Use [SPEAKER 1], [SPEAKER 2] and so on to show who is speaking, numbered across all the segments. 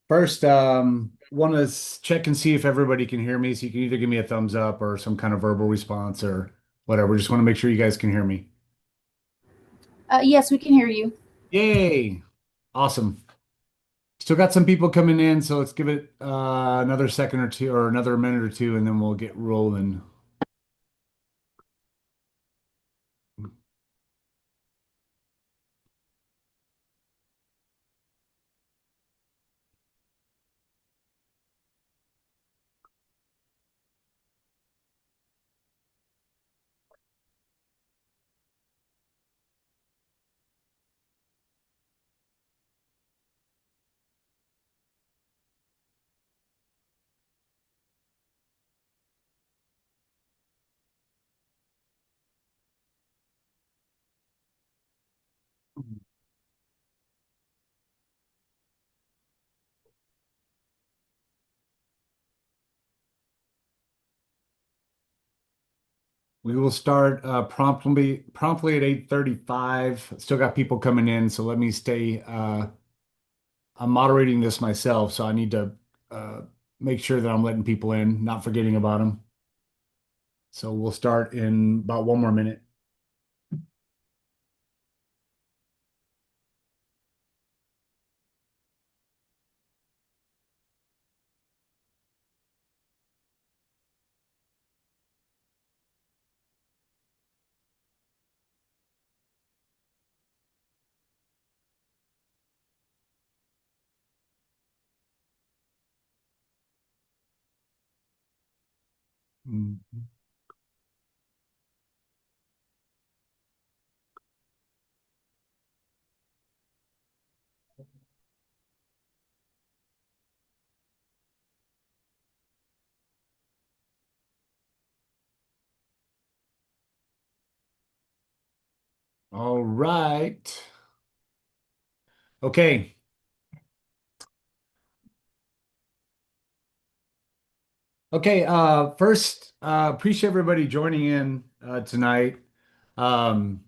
[SPEAKER 1] First, want to check and see if everybody can hear me. So you can either give me a thumbs up or some kind of verbal response or whatever. Just want to make sure you guys can hear me.
[SPEAKER 2] Yes, we can hear you.
[SPEAKER 1] Yay! Awesome. Still got some people coming in, so let's give it another second or two or another minute or two, and then we'll get rolling. We will start promptly at 8:35. Still got people coming in, so let me stay. I'm moderating this myself, so I need to uh, make sure that I'm letting people in, not forgetting about them. So we'll start in about one more minute. Mhm. All right. Okay. Okay. First, appreciate everybody joining in tonight. Um,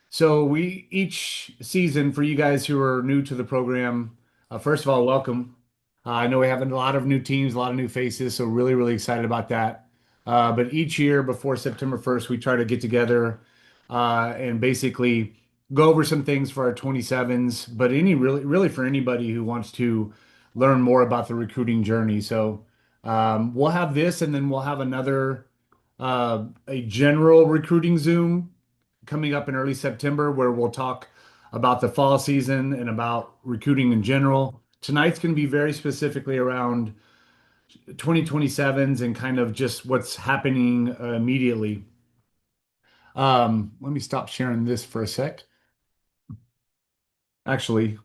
[SPEAKER 1] So we each season for you guys who are new to the program, first of all, welcome. I know we have a lot of new teams, a lot of new faces, so really, really excited about that. But each year before September 1st, we try to get together and basically go over some things for our 27s, but really for anybody who wants to learn more about the recruiting journey. So we'll have this, and then we'll have another a general recruiting Zoom coming up in early September where we'll talk about the fall season and about recruiting in general. Tonight's going to be very specifically around 2027s and kind of just what's happening immediately. Let me stop sharing this for a sec. Actually,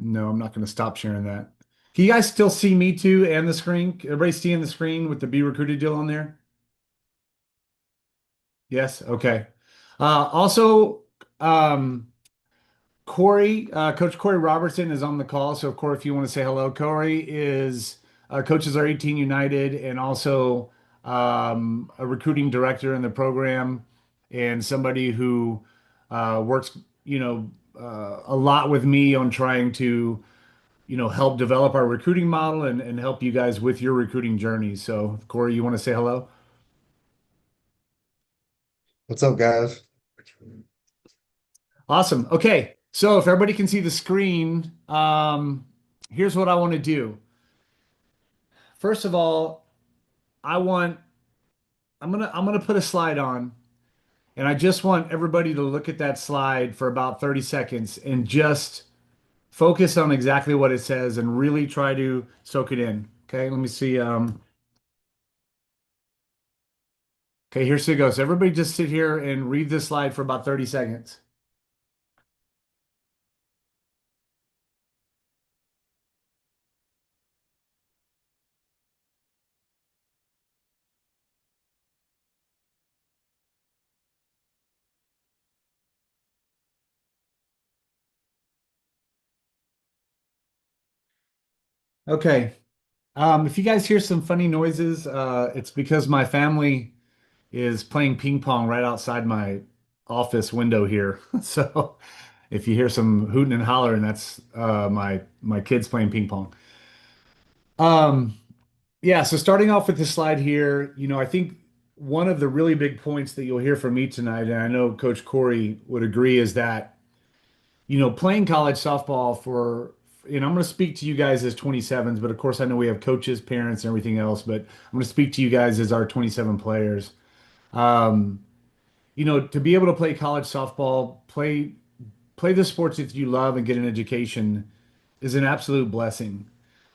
[SPEAKER 1] No, I'm not going to stop sharing that. Can you guys still see me too and the screen? Everybody seeing the screen with the Be Recruited deal on there? Yes. Okay. Also, um, Coach Corey Robertson is on the call. So, Corey, if you want to say hello, Corey is coaches our 18 United and also a recruiting director in the program and somebody who works, a lot with me on trying to, help develop our recruiting model and help you guys with your recruiting journey. So, Corey, you want to say hello?
[SPEAKER 3] What's up, guys?
[SPEAKER 1] Awesome. Okay. So, if everybody can see the screen, here's what I want to do. First of all, I want I'm gonna put a slide on, and I just want everybody to look at that slide for about 30 seconds and just focus on exactly what it says and really try to soak it in. Okay, let me see. Okay, here she goes. Everybody just sit here and read this slide for about 30 seconds. Okay. If you guys hear some funny noises, it's because my family is playing ping pong right outside my office window here. So if you hear some hooting and hollering, that's my kids playing ping pong. Um, yeah, so starting off with this slide here, I think one of the really big points that you'll hear from me tonight, and I know Coach Corey would agree, is that, playing college softball I'm going to speak to you guys as 27s, but of course I know we have coaches, parents, and everything else, but I'm going to speak to you guys as our 27 players. Um, to be able to play college softball, play the sports that you love and get an education is an absolute blessing.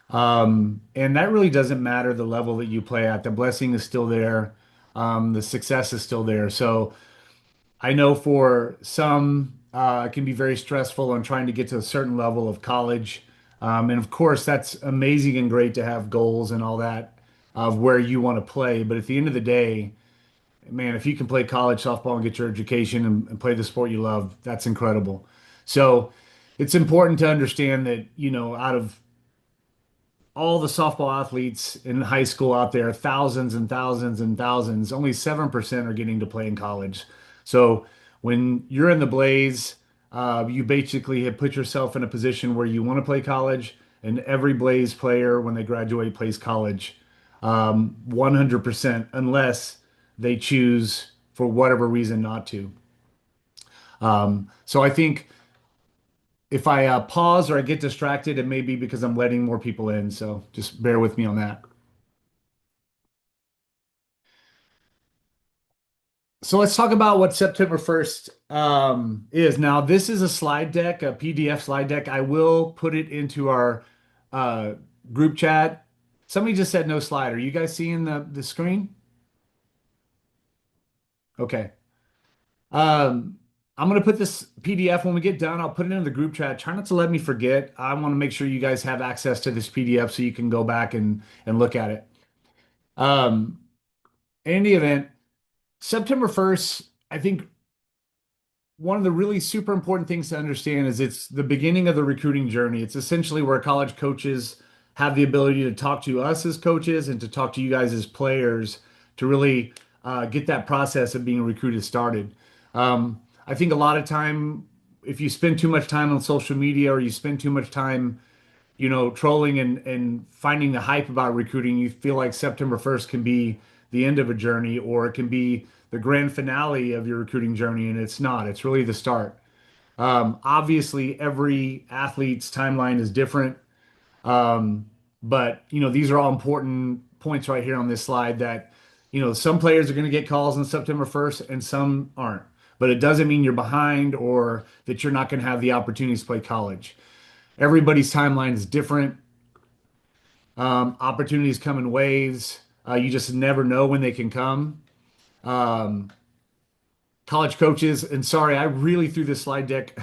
[SPEAKER 1] And that really doesn't matter the level that you play at. The blessing is still there. The success is still there. So I know for some, it can be very stressful on trying to get to a certain level of college. And of course, that's amazing and great to have goals and all that of where you want to play. But at the end of the day, man, if you can play college softball and get your education and play the sport you love, that's incredible. So it's important to understand that, out of all the softball athletes in high school out there, thousands and thousands and thousands, only 7% are getting to play in college. So when you're in the Blaze, you basically have put yourself in a position where you want to play college, and every Blaze player, when they graduate, plays college 100%, unless they choose for whatever reason not to. So I think if I pause or I get distracted, it may be because I'm letting more people in. So just bear with me on that. So let's talk about what September 1st is. Now, this is a slide deck, a PDF slide deck. I will put it into our uh, group chat. Somebody just said no slide. Are you guys seeing the screen? Okay. Um, I'm going to put this PDF when we get done. I'll put it into the group chat. Try not to let me forget. I want to make sure you guys have access to this PDF so you can go back and look at it. Um, in any event, September 1st, I think one of the really super important things to understand is it's the beginning of the recruiting journey. It's essentially where college coaches have the ability to talk to us as coaches and to talk to you guys as players to really get that process of being recruited started. I think a lot of time, if you spend too much time on social media or you spend too much time, trolling and finding the hype about recruiting, you feel like September 1st can be the end of a journey or it can be the grand finale of your recruiting journey, and it's not. It's really the start. Obviously, every athlete's timeline is different, but these are all important points right here on this slide that some players are going to get calls on September 1st and some aren't. But it doesn't mean you're behind or that you're not going to have the opportunities to play college. Everybody's timeline is different. Opportunities come in waves. You just never know when they can come. college coaches. And sorry, I really threw this slide deck.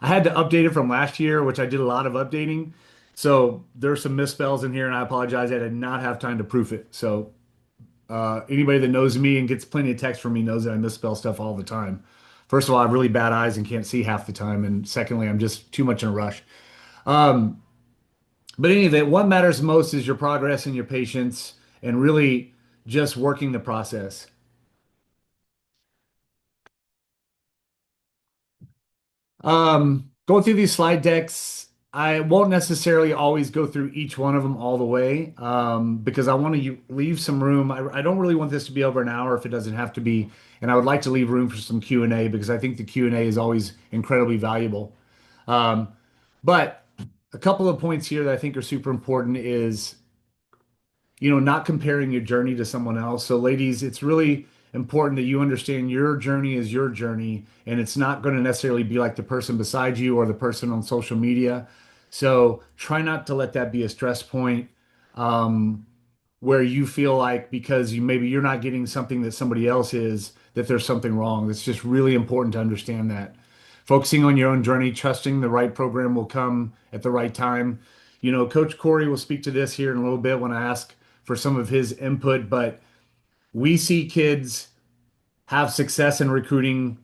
[SPEAKER 1] I had to update it from last year, which I did a lot of updating. So there's some misspells in here, and I apologize. I did not have time to proof it. So anybody that knows me and gets plenty of text from me knows that I misspell stuff all the time. First of all, I have really bad eyes and can't see half the time. And secondly, I'm just too much in a rush. Um, but anyway, what matters most is your progress and your patience and really just working the process. Going through these slide decks, I won't necessarily always go through each one of them all the way, because I want to leave some room. I don't really want this to be over an hour if it doesn't have to be, and I would like to leave room for some Q&A because I think the Q&A is always incredibly valuable. Um, but a couple of points here that I think are super important is not comparing your journey to someone else. So, ladies, it's really important that you understand your journey is your journey, and it's not going to necessarily be like the person beside you or the person on social media. So, try not to let that be a stress point, um, where you feel like because maybe you're not getting something that somebody else is, that there's something wrong. It's just really important to understand that. Focusing on your own journey, trusting the right program will come at the right time. Coach Corey will speak to this here in a little bit when I ask for some of his input, but we see kids have success in recruiting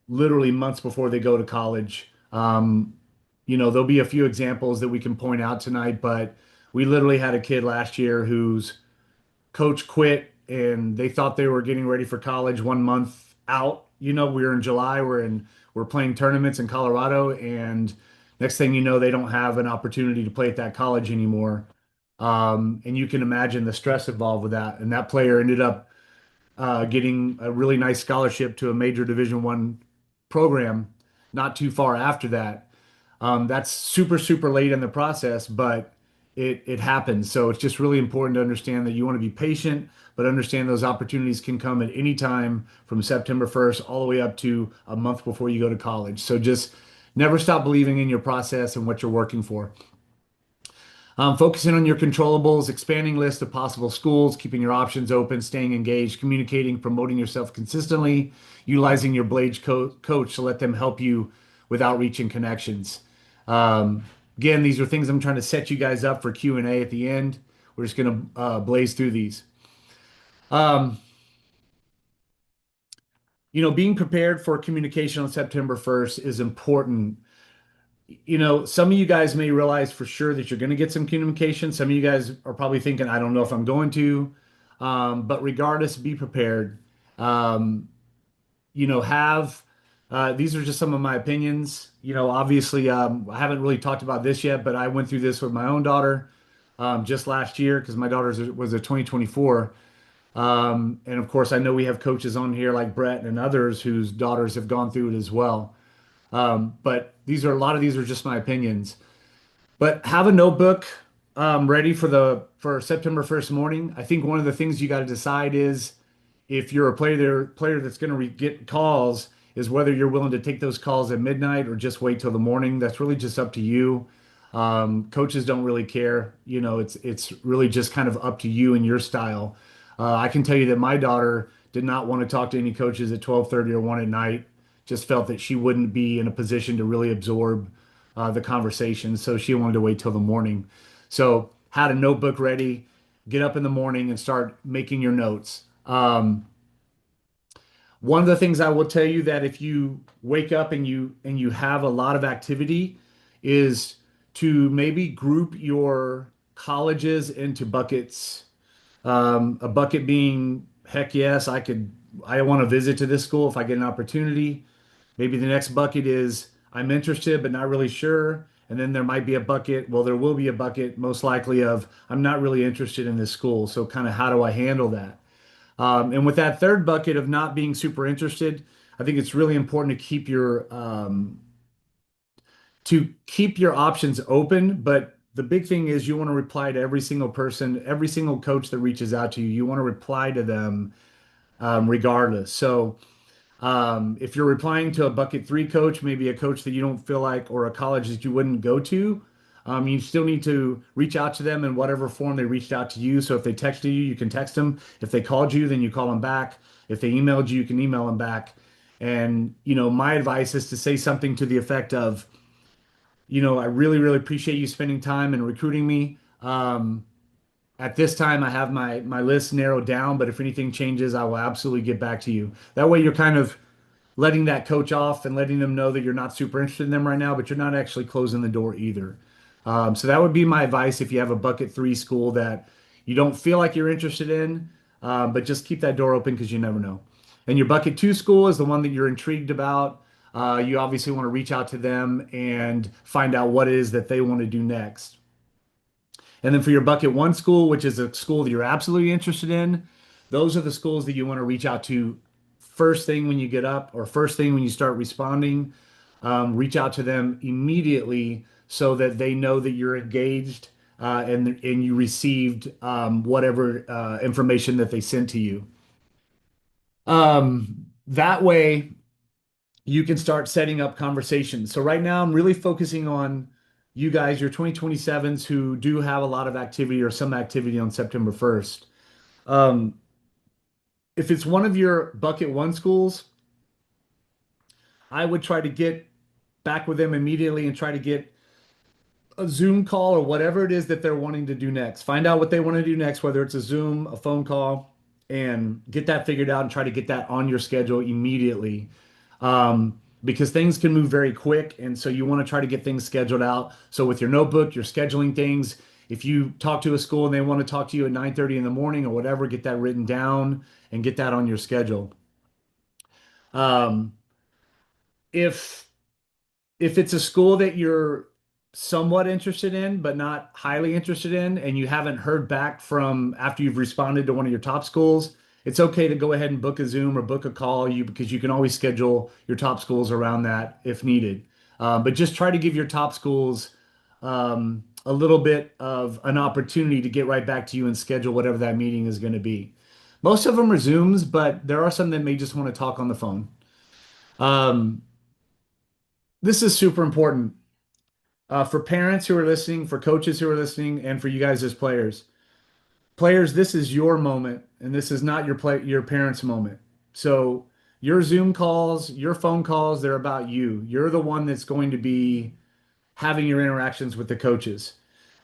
[SPEAKER 1] literally months before they go to college. There'll be a few examples that we can point out tonight, but we literally had a kid last year whose coach quit and they thought they were getting ready for college 1 month out. We were in July, we're playing tournaments in Colorado, and next thing you know, they don't have an opportunity to play at that college anymore. And you can imagine the stress involved with that. And that player ended up getting a really nice scholarship to a major Division I program not too far after that. That's super, super late in the process, but it happens. So it's just really important to understand that you want to be patient, but understand those opportunities can come at any time from September 1st all the way up to a month before you go to college. So just never stop believing in your process and what you're working for. Focusing on your controllables, expanding list of possible schools, keeping your options open, staying engaged, communicating, promoting yourself consistently, utilizing your Blade coach to let them help you with outreach and connections. Again, these are things I'm trying to set you guys up for Q&A at the end. We're just going to blaze through these. Um, Being prepared for communication on September 1st is important. Some of you guys may realize for sure that you're going to get some communication. Some of you guys are probably thinking, I don't know if I'm going to. But regardless, be prepared. Um, have these are just some of my opinions. Obviously, I haven't really talked about this yet, but I went through this with my own daughter just last year because my daughter was a 2024. And of course, I know we have coaches on here like Brett and others whose daughters have gone through it as well. But a lot of these are just my opinions. But have a notebook ready for September 1st morning. I think one of the things you got to decide is if you're a player that's going to get calls, is whether you're willing to take those calls at midnight or just wait till the morning. That's really just up to you. Coaches don't really care. It's really just kind of up to you and your style. I can tell you that my daughter did not want to talk to any coaches at 12:30 or 1 at night. Just felt that she wouldn't be in a position to really absorb the conversation, so she wanted to wait till the morning. So had a notebook ready, get up in the morning and start making your notes. One of the things I will tell you that if you wake up and you have a lot of activity is to maybe group your colleges into buckets. A bucket being, heck yes, I want to visit to this school if I get an opportunity. Maybe the next bucket is I'm interested but not really sure. And then there might be a bucket, well, there will be a bucket most likely of I'm not really interested in this school. So kind of how do I handle that? And with that third bucket of not being super interested, I think it's really important to keep your options open. But the big thing is you want to reply to every single person, every single coach that reaches out to you. You want to reply to them regardless. So if you're replying to a bucket three coach, maybe a coach that you don't feel like, or a college that you wouldn't go to, you still need to reach out to them in whatever form they reached out to you. So if they texted you, you can text them. If they called you, then you call them back. If they emailed you, you can email them back. And, my advice is to say something to the effect of, I really, really appreciate you spending time and recruiting me. At this time, I have my list narrowed down, but if anything changes, I will absolutely get back to you. That way, you're kind of letting that coach off and letting them know that you're not super interested in them right now, but you're not actually closing the door either. So that would be my advice if you have a bucket three school that you don't feel like you're interested in, but just keep that door open because you never know. And your bucket two school is the one that you're intrigued about. You obviously want to reach out to them and find out what it is that they want to do next. And then for your bucket one school, which is a school that you're absolutely interested in, those are the schools that you want to reach out to first thing when you get up or first thing when you start responding. Reach out to them immediately so that they know that you're engaged and you received whatever information that they sent to you. That way, you can start setting up conversations. So right now, I'm really focusing on you guys, your 2027s who do have a lot of activity or some activity on September 1st. Um, if it's one of your bucket one schools, I would try to get back with them immediately and try to get a Zoom call or whatever it is that they're wanting to do next. Find out what they want to do next, whether it's a Zoom, a phone call, and get that figured out and try to get that on your schedule immediately. Because things can move very quick. And so you want to try to get things scheduled out. So with your notebook, you're scheduling things. If you talk to a school and they want to talk to you at 9:30 in the morning or whatever, get that written down and get that on your schedule. Um, if if it's a school that you're somewhat interested in, but not highly interested in, and you haven't heard back from after you've responded to one of your top schools, it's okay to go ahead and book a Zoom or book a call because you can always schedule your top schools around that if needed. But just try to give your top schools a little bit of an opportunity to get right back to you and schedule whatever that meeting is going to be. Most of them are Zooms, but there are some that may just want to talk on the phone. Um, this is super important for parents who are listening, for coaches who are listening, and for you guys as players. Players, this is your moment, and this is not your parents' moment. So your Zoom calls, your phone calls, they're about you. You're the one that's going to be having your interactions with the coaches.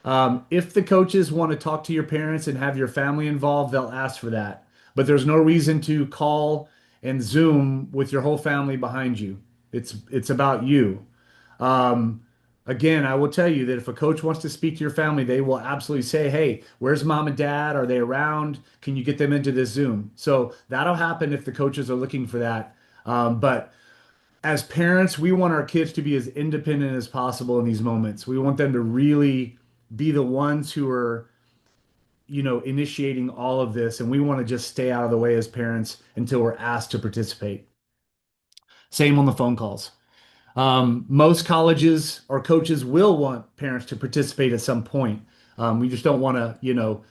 [SPEAKER 1] If the coaches want to talk to your parents and have your family involved, they'll ask for that. But there's no reason to call and Zoom with your whole family behind you. It's about you. Um, Again, I will tell you that if a coach wants to speak to your family, they will absolutely say, "Hey, where's mom and dad? Are they around? Can you get them into this Zoom?" So that'll happen if the coaches are looking for that. But as parents, we want our kids to be as independent as possible in these moments. We want them to really be the ones who are, initiating all of this, and we want to just stay out of the way as parents until we're asked to participate. Same on the phone calls. Most colleges or coaches will want parents to participate at some point. We just don't want to,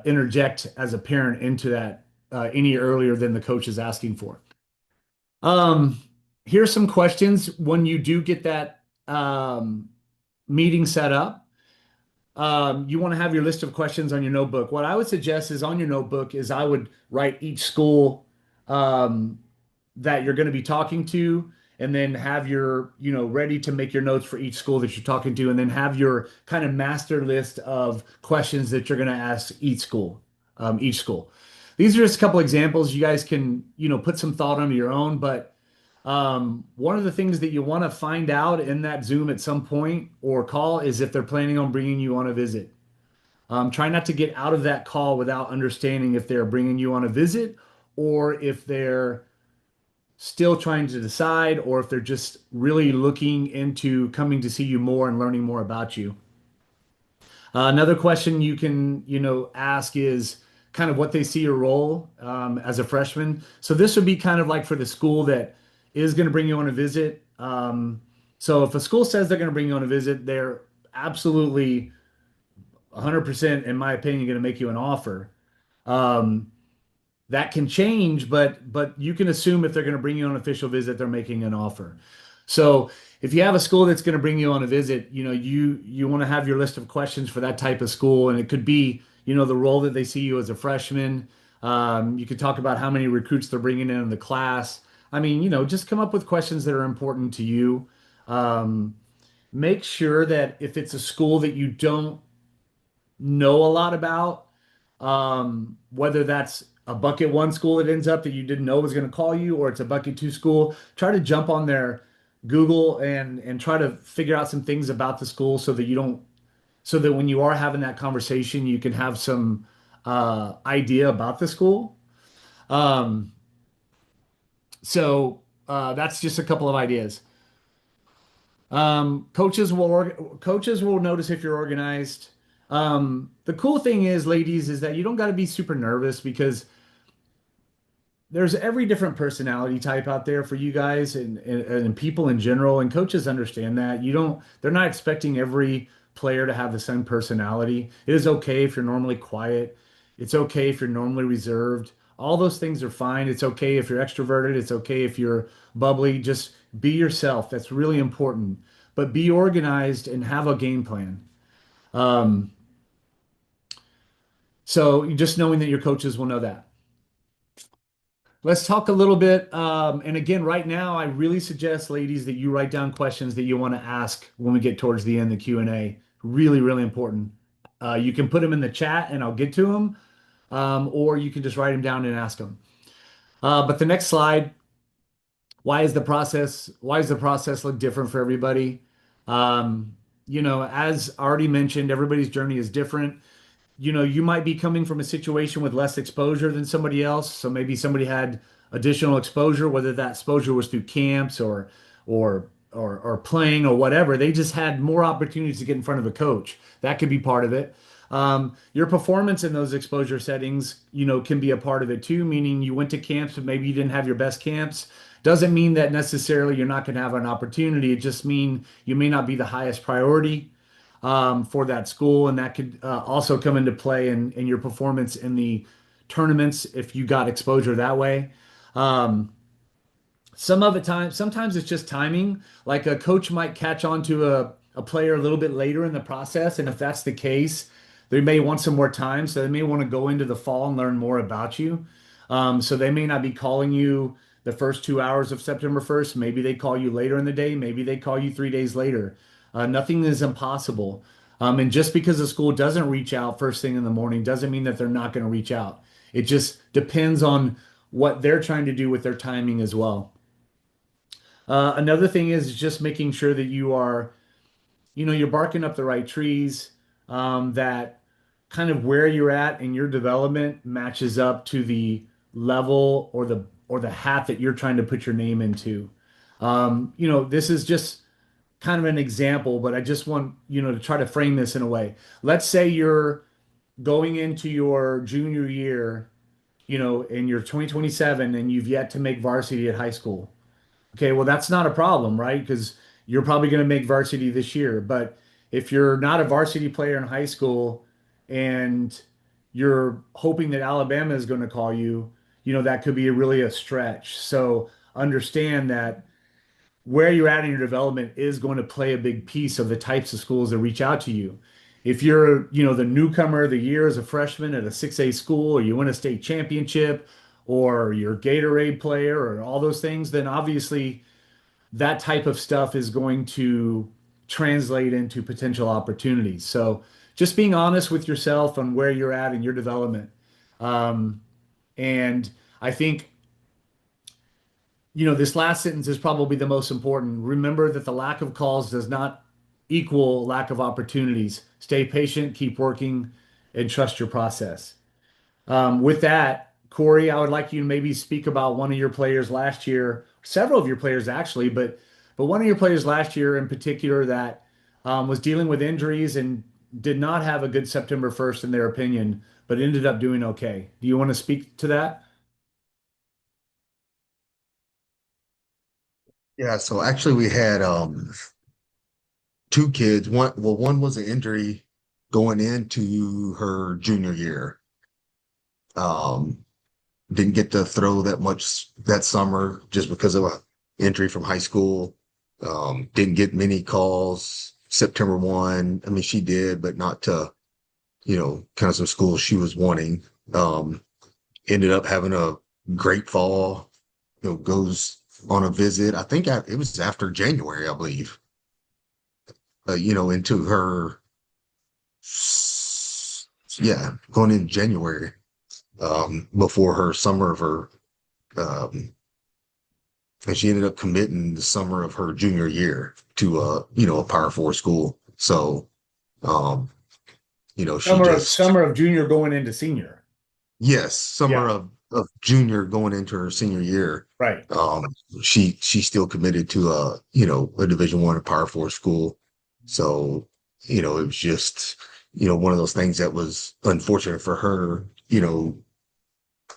[SPEAKER 1] interject as a parent into that any earlier than the coach is asking for. Um, Here's some questions when you do get that meeting set up. You want to have your list of questions on your notebook. What I would suggest is on your notebook is I would write each school um, that you're going to be talking to, and then have your, ready to make your notes for each school that you're talking to, and then have your kind of master list of questions that you're going to ask each school. These are just a couple examples. You guys can, put some thought onto your own, but one of the things that you want to find out in that Zoom at some point or call is if they're planning on bringing you on a visit. Try not to get out of that call without understanding if they're bringing you on a visit or if they're still trying to decide or if they're just really looking into coming to see you more and learning more about you. Another question you can, ask is kind of what they see your role as a freshman. So this would be kind of like for the school that is going to bring you on a visit. So if a school says they're going to bring you on a visit, they're absolutely 100%, in my opinion, going to make you an offer. Um, that can change, but you can assume if they're going to bring you on an official visit, they're making an offer. So if you have a school that's going to bring you on a visit, you want to have your list of questions for that type of school, and it could be, the role that they see you as a freshman. You could talk about how many recruits they're bringing in the class. I mean, just come up with questions that are important to you. Um, Make sure that if it's a school that you don't know a lot about, whether that's a bucket one school that ends up that you didn't know was going to call you, or it's a bucket two school, try to jump on their Google and try to figure out some things about the school so that you don't, so that when you are having that conversation, you can have some idea about the school. Um, that's just a couple of ideas. Coaches will notice if you're organized. The cool thing is, ladies, is that you don't got to be super nervous because there's every different personality type out there for you guys and people in general, and coaches understand that. They're not expecting every player to have the same personality. It is okay if you're normally quiet. It's okay if you're normally reserved. All those things are fine. It's okay if you're extroverted. It's okay if you're bubbly. Just be yourself. That's really important. But be organized and have a game plan. Um, so just knowing that your coaches will know that. Let's talk a little bit. And again, right now, I really suggest, ladies, that you write down questions that you want to ask when we get towards the end, the Q&A. Really, really important. You can put them in the chat and I'll get to them, or you can just write them down and ask them. But the next slide, why does the process look different for everybody? As already mentioned, everybody's journey is different. You might be coming from a situation with less exposure than somebody else. So maybe somebody had additional exposure, whether that exposure was through camps or playing or whatever. They just had more opportunities to get in front of a coach. That could be part of it. Your performance in those exposure settings, can be a part of it too, meaning you went to camps, but maybe you didn't have your best camps. Doesn't mean that necessarily you're not going to have an opportunity. It just means you may not be the highest priority for that school, and that could also come into play in your performance in the tournaments if you got exposure that way. Um, sometimes it's just timing. Like a coach might catch on to a player a little bit later in the process, and if that's the case, they may want some more time, so they may want to go into the fall and learn more about you. So they may not be calling you the first 2 hours of September 1st. Maybe they call you later in the day. Maybe they call you 3 days later. Nothing is impossible. And just because the school doesn't reach out first thing in the morning doesn't mean that they're not going to reach out. It just depends on what they're trying to do with their timing as well. Another thing is just making sure that you're barking up the right trees, that kind of where you're at in your development matches up to the level or the hat that you're trying to put your name into. This is just kind of an example, but I just want, to try to frame this in a way. Let's say you're going into your junior year, in your 2027 and you've yet to make varsity at high school. Okay, well, that's not a problem, right? Because you're probably going to make varsity this year. But if you're not a varsity player in high school and you're hoping that Alabama is going to call you, that could be really a stretch. So understand that where you're at in your development is going to play a big piece of the types of schools that reach out to you. If you're, the newcomer of the year as a freshman at a 6A school, or you win a state championship, or you're a Gatorade player, or all those things, then obviously that type of stuff is going to translate into potential opportunities. So just being honest with yourself on where you're at in your development. Um, and I think this last sentence is probably the most important. Remember that the lack of calls does not equal lack of opportunities. Stay patient, keep working, and trust your process. With that, Corey, I would like you to maybe speak about one of your players last year, several of your players actually, but one of your players last year in particular that was dealing with injuries and did not have a good September 1st in their opinion, but ended up doing okay. Do you want to speak to that?
[SPEAKER 3] Yeah, so actually we had two kids. One was an injury going into her junior year. Um, didn't get to throw that much that summer just because of a injury from high school. Didn't get many calls September 1. I mean, she did, but not to, kind of some schools she was wanting. Ended up having a great fall. goes on a visit. I think it was after January, I believe. Into her, yeah, going in January, before her summer of her, um, and she ended up committing the summer of her junior year to a Power Four school. So, um, she just
[SPEAKER 1] Summer of junior going into senior.
[SPEAKER 3] yes, summer
[SPEAKER 1] Yeah,
[SPEAKER 3] of junior going into her senior year.
[SPEAKER 1] right.
[SPEAKER 3] Um, she still committed to a Division I Power Four school. So, it was just, one of those things that was unfortunate for her,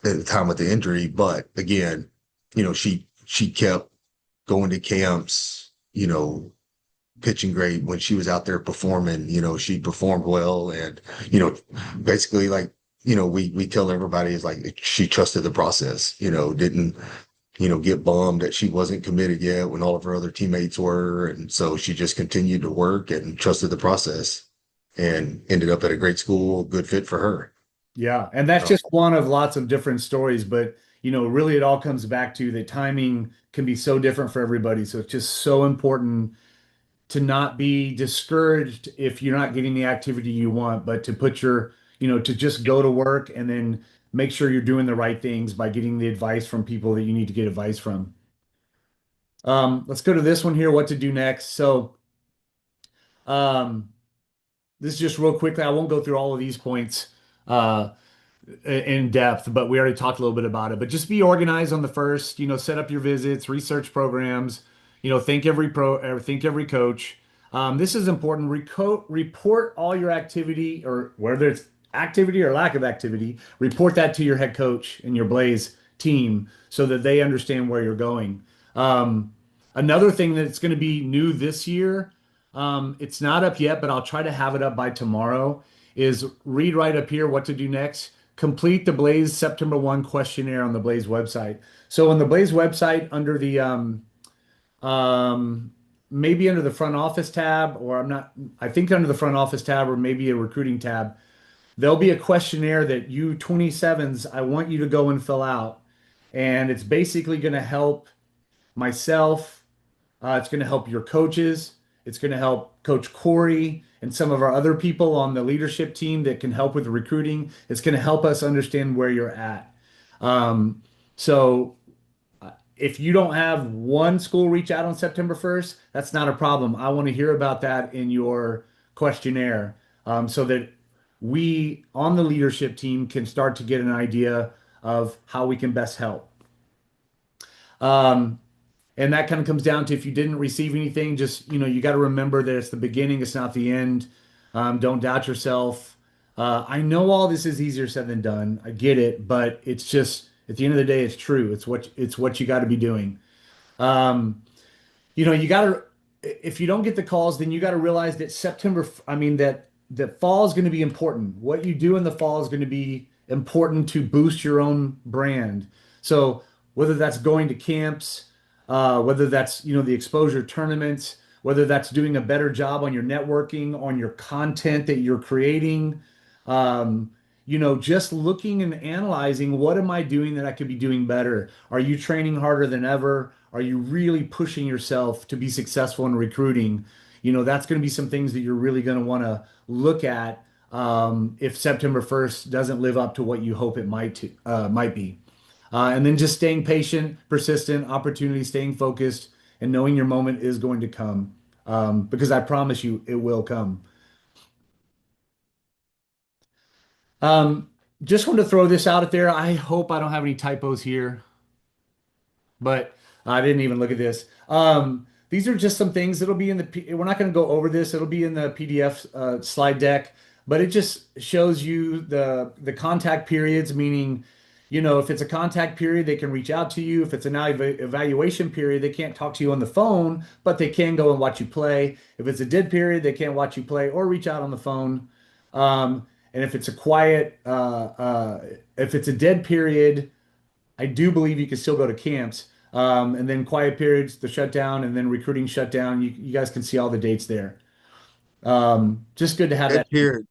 [SPEAKER 3] at the time of the injury. But again, she kept going to camps, pitching great when she was out there performing. She performed well, and basically, like, we tell everybody is like she trusted the process. Didn't get bummed that she wasn't committed yet when all of her other teammates were, and so she just continued to work and trusted the process, and ended up at a great school, good fit for her.
[SPEAKER 1] Yeah, and that's
[SPEAKER 3] Oh,
[SPEAKER 1] just one of lots of different stories, but really it all comes back to the timing can be so different for everybody. So it's just so important to not be discouraged if you're not getting the activity you want, but to put to just go to work and then make sure you're doing the right things by getting the advice from people that you need to get advice from. Let's go to this one here, what to do next. So, um, this is just real quickly. I won't go through all of these points. Uh, in depth, but we already talked a little bit about it. But just be organized on the first, set up your visits, research programs, think every coach. This is important. Report all your activity, or whether it's activity or lack of activity, report that to your head coach and your Blaze team so that they understand where you're going. Another thing that's going to be new this year, it's not up yet, but I'll try to have it up by tomorrow, is read right up here what to do next. Complete the Blaze September 1 questionnaire on the Blaze website. So on the Blaze website, under the um, maybe under the front office tab, or I think under the front office tab, or maybe a recruiting tab, there'll be a questionnaire that you 27s, I want you to go and fill out. And it's basically going to help myself, it's going to help your coaches. It's going to help Coach Corey and some of our other people on the leadership team that can help with recruiting. It's going to help us understand where you're at. Um, so if you don't have one school reach out on September 1st, that's not a problem. I want to hear about that in your questionnaire, so that we on the leadership team can start to get an idea of how we can best help. Um, and that kind of comes down to, if you didn't receive anything, just, you got to remember that it's the beginning, it's not the end. Don't doubt yourself. I know all this is easier said than done. I get it, but it's just at the end of the day, it's true. It's what you got to be doing. Um, you got to, if you don't get the calls, then you got to realize that I mean, that fall is going to be important. What you do in the fall is going to be important to boost your own brand. So whether that's going to camps, whether that's, the exposure tournaments, whether that's doing a better job on your networking, on your content that you're creating, um, just looking and analyzing, what am I doing that I could be doing better? Are you training harder than ever? Are you really pushing yourself to be successful in recruiting? That's going to be some things that you're really going to want to look at, if September 1st doesn't live up to what you hope it might be. And then just staying patient, persistent, opportunity, staying focused, and knowing your moment is going to come. Because I promise you, it will come. Um, just want to throw this out there. I hope I don't have any typos here, but I didn't even look at this. These are just some things that'll be in we're not going to go over this. It'll be in the PDF slide deck, but it just shows you the contact periods, meaning, if it's a contact period, they can reach out to you. If it's an evaluation period, they can't talk to you on the phone, but they can go and watch you play. If it's a dead period, they can't watch you play or reach out on the phone. And if it's a if it's a dead period, I do believe you can still go to camps. And then quiet periods, the shutdown, and then recruiting shutdown. You guys can see all the dates there. Just good to have that.
[SPEAKER 3] that period,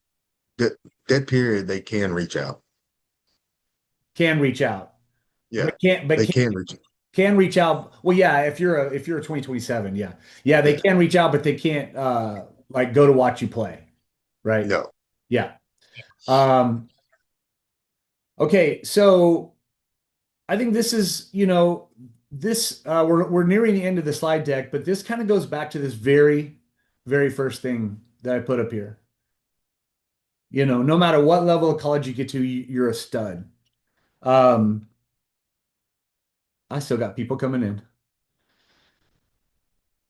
[SPEAKER 3] that that period, they can reach out.
[SPEAKER 1] Can reach out,
[SPEAKER 3] Yeah,
[SPEAKER 1] but
[SPEAKER 3] they
[SPEAKER 1] can't
[SPEAKER 3] can reach.
[SPEAKER 1] Can reach out. Well, yeah, if you're a 2027, yeah. Yeah, they
[SPEAKER 3] Yeah.
[SPEAKER 1] can reach out, but they can't like go to watch you play, right?
[SPEAKER 3] No.
[SPEAKER 1] Yeah. Um, okay, so I think this is, this we're nearing the end of the slide deck, but this kind of goes back to this very first thing that I put up here. No matter what level of college you get to, you're a stud. Um, I still got people coming in.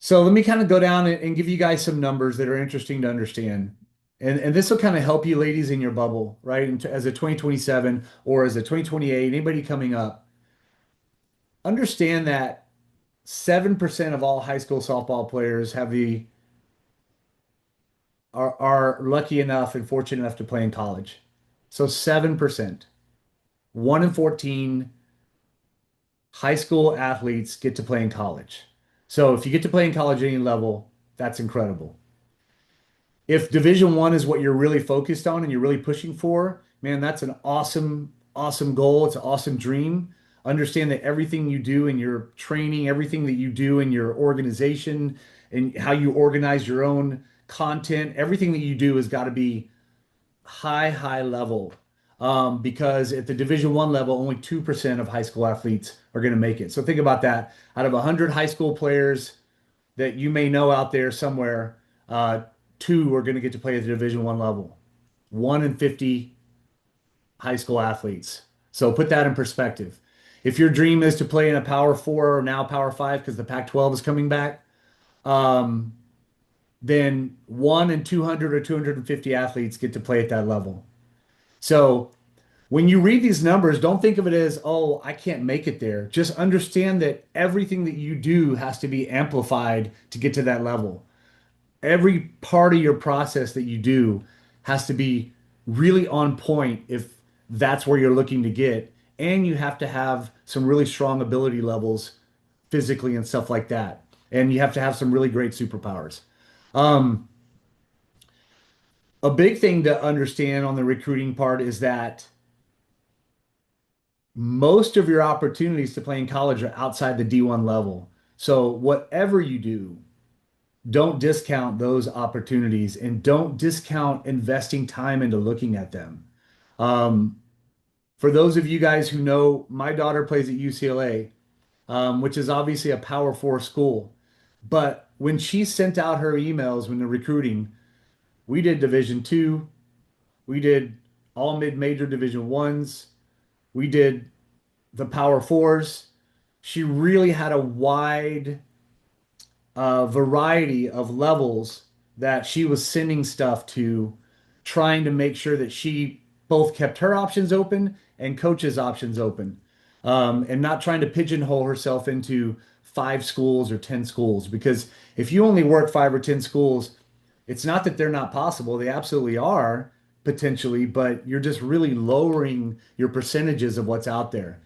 [SPEAKER 1] So let me kind of go down and give you guys some numbers that are interesting to understand. And this will kind of help you ladies in your bubble, right? And as a 2027 or as a 2028, anybody coming up, understand that 7% of all high school softball players are lucky enough and fortunate enough to play in college. So 7%, 1 in 14 high school athletes get to play in college. So if you get to play in college at any level, that's incredible. If Division One is what you're really focused on and you're really pushing for, man, that's an awesome goal. It's an awesome dream. Understand that everything you do in your training, everything that you do in your organization, and how you organize your own content, everything that you do has got to be high level. Because at the Division One level, only 2% of high school athletes are going to make it. So think about that. Out of 100 high school players, that you may know out there somewhere, two are going to get to play at the Division One level. 1 in 50 high school athletes. So put that in perspective. If your dream is to play in a Power Four or now Power Five because the Pac-12 is coming back, um, then 1 in 200 or 250 athletes get to play at that level. So when you read these numbers, don't think of it as, oh, I can't make it there. Just understand that everything that you do has to be amplified to get to that level. Every part of your process that you do has to be really on point if that's where you're looking to get. And you have to have some really strong ability levels physically and stuff like that. And you have to have some really great superpowers. Um, a big thing to understand on the recruiting part is that most of your opportunities to play in college are outside the D1 level. So whatever you do, don't discount those opportunities and don't discount investing time into looking at them. Um, for those of you guys who know, my daughter plays at UCLA, which is obviously a Power Four school. But when she sent out her emails when they're recruiting, we did Division Two, we did all mid-major Division Ones, we did the Power Fours. She really had a wide variety of levels that she was sending stuff to, trying to make sure that she both kept her options open and coaches' options open, and not trying to pigeonhole herself into 5 schools or 10 schools. Because if you only work 5 or 10 schools, it's not that they're not possible, they absolutely are potentially, but you're just really lowering your percentages of what's out there.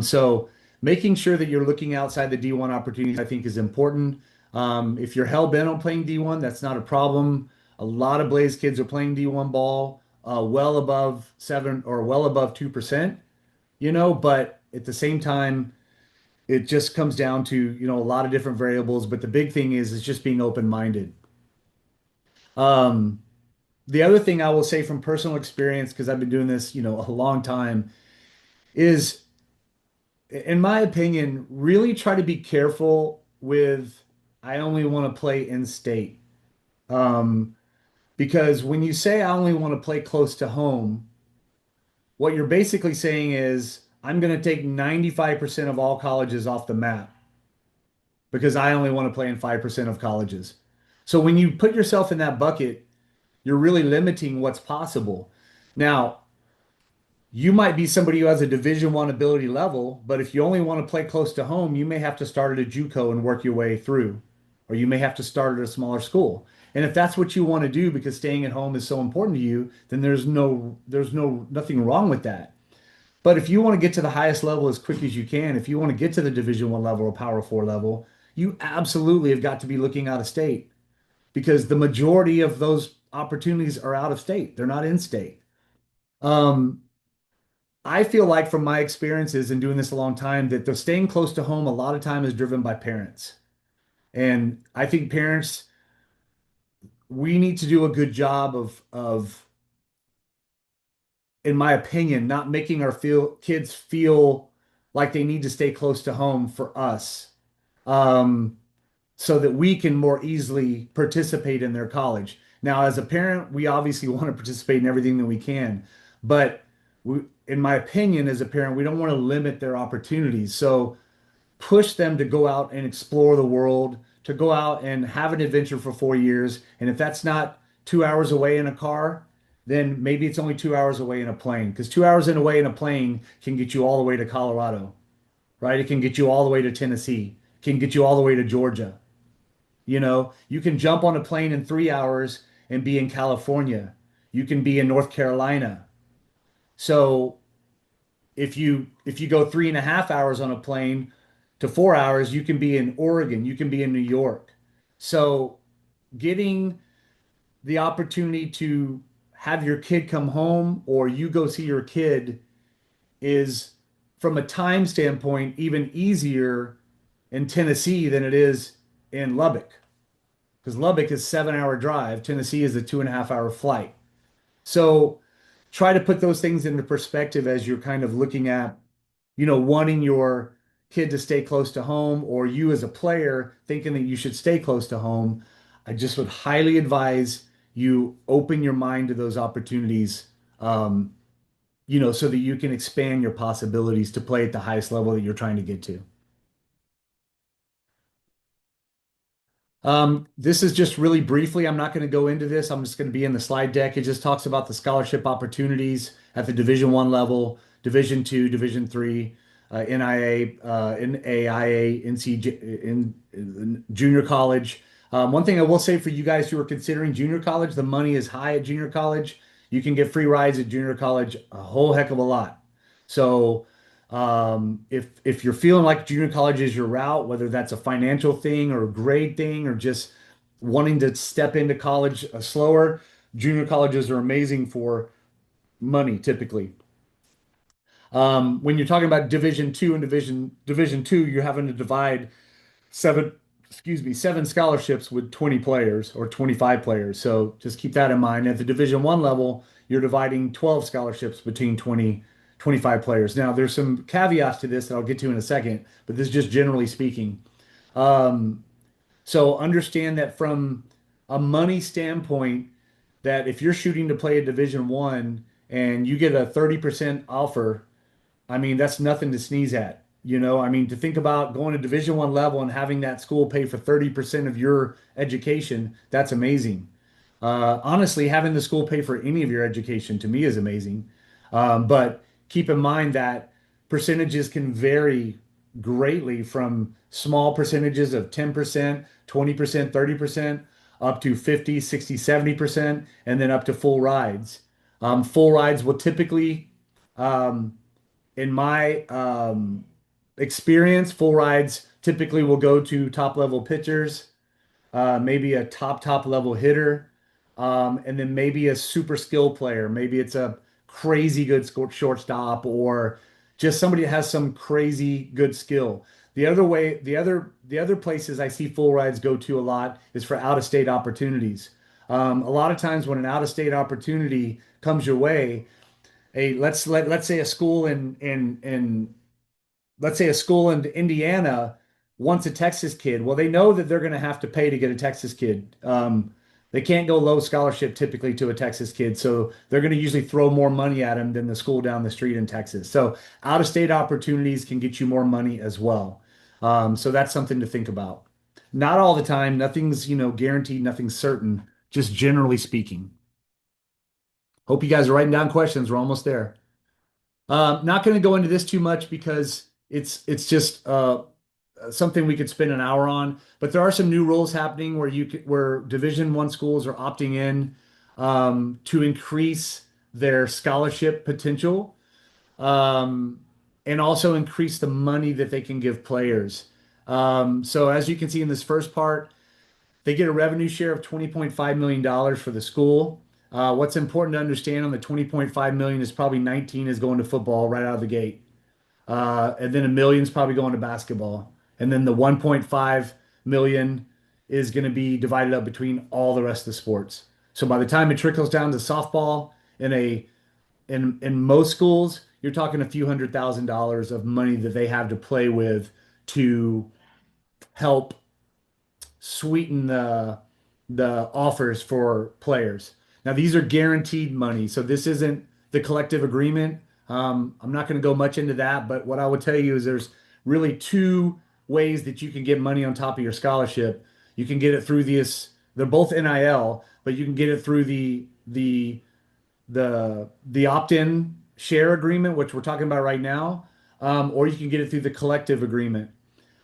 [SPEAKER 1] So making sure that you're looking outside the D1 opportunities, I think, is important. If you're hell bent on playing D1, that's not a problem. A lot of Blaze kids are playing D1 ball, well above 7 or well above 2%, but at the same time, it just comes down to, a lot of different variables. But the big thing is just being open-minded. Um, the other thing I will say from personal experience, because I've been doing this, a long time, is, in my opinion, really try to be careful with, I only want to play in state. Um, because when you say I only want to play close to home, what you're basically saying is I'm going to take 95% of all colleges off the map because I only want to play in 5% of colleges. So when you put yourself in that bucket, you're really limiting what's possible. Now, you might be somebody who has a Division 1 ability level, but if you only want to play close to home, you may have to start at a JuCo and work your way through, or you may have to start at a smaller school. And if that's what you want to do because staying at home is so important to you, then nothing wrong with that. But if you want to get to the highest level as quick as you can, if you want to get to the Division 1 level or Power Four level, you absolutely have got to be looking out of state because the majority of those opportunities are out of state. They're not in state. Um, I feel like from my experiences in doing this a long time that the staying close to home a lot of time is driven by parents. And I think parents, we need to do a good job of, in my opinion, not making our kids feel like they need to stay close to home for us. Um, so that we can more easily participate in their college. Now, as a parent, we obviously want to participate in everything that we can, but in my opinion, as a parent, we don't want to limit their opportunities. So push them to go out and explore the world, to go out and have an adventure for 4 years. And if that's not 2 hours away in a car, then maybe it's only 2 hours away in a plane, because 2 hours away in a plane can get you all the way to Colorado, right? It can get you all the way to Tennessee, can get you all the way to Georgia. You can jump on a plane in 3 hours and be in California. You can be in North Carolina. So if you go 3.5 hours on a plane to 4 hours, you can be in Oregon, you can be in New York. So getting the opportunity to have your kid come home or you go see your kid is, from a time standpoint, even easier in Tennessee than it is in Lubbock, because Lubbock is 7 hour drive. Tennessee is a 2.5 hour flight. So try to put those things into perspective as you're kind of looking at, wanting your kid to stay close to home, or you as a player thinking that you should stay close to home. I just would highly advise you open your mind to those opportunities, so that you can expand your possibilities to play at the highest level that you're trying to get to. This is just really briefly. I'm not going to go into this. I'm just going to be in the slide deck. It just talks about the scholarship opportunities at the Division I level, Division II, Division III, NIA, NAIA, in junior college. One thing I will say for you guys who are considering junior college, the money is high at junior college. You can get free rides at junior college a whole heck of a lot. So if you're feeling like junior college is your route, whether that's a financial thing or a grade thing or just wanting to step into college slower, junior colleges are amazing for money typically. When you're talking about Division II and Division II, you're having to divide seven, excuse me, seven scholarships with 20 players or 25 players. So just keep that in mind. At the Division I level, you're dividing 12 scholarships between 25 players. Now, there's some caveats to this that I'll get to in a second, but this is just generally speaking. Um, so understand that from a money standpoint, that if you're shooting to play a Division I and you get a 30% offer, I mean, that's nothing to sneeze at. I mean, to think about going to Division I level and having that school pay for 30% of your education, that's amazing. Honestly, having the school pay for any of your education to me is amazing. But keep in mind that percentages can vary greatly, from small percentages of 10%, 20%, 30%, up to 50, 60, 70%, and then up to full rides. Full rides will typically, um, in my experience, full rides typically will go to top level pitchers, maybe a top level hitter, and then maybe a super skill player. Maybe it's a crazy good shortstop, or just somebody that has some crazy good skill. The other places I see full rides go to a lot is for out of state opportunities. A lot of times when an out of state opportunity comes your way, let's say a school in let's say a school in Indiana wants a Texas kid. Well, they know that they're going to have to pay to get a Texas kid. They can't go low scholarship typically to a Texas kid, so they're going to usually throw more money at him than the school down the street in Texas. So out of state opportunities can get you more money as well. So that's something to think about. Not all the time. Nothing's, guaranteed. Nothing's certain. Just generally speaking. Hope you guys are writing down questions. We're almost there. Not going to go into this too much because it's just something we could spend an hour on. But there are some new rules happening where Division I schools are opting in to increase their scholarship potential, um, and also increase the money that they can give players. So as you can see in this first part, they get a revenue share of $20.5 million for the school. What's important to understand on the 20.5 million is probably 19 is going to football right out of the gate. And then 1 million is probably going to basketball. And then the 1.5 million is going to be divided up between all the rest of the sports. So by the time it trickles down to softball in most schools, you're talking a few $100,000 of money that they have to play with to help sweeten the offers for players. Now these are guaranteed money, so this isn't the collective agreement. I'm not going to go much into that, but what I would tell you is there's really two ways that you can get money on top of your scholarship. You can get it through this. They're both NIL, but you can get it through the opt-in share agreement, which we're talking about right now, or you can get it through the collective agreement.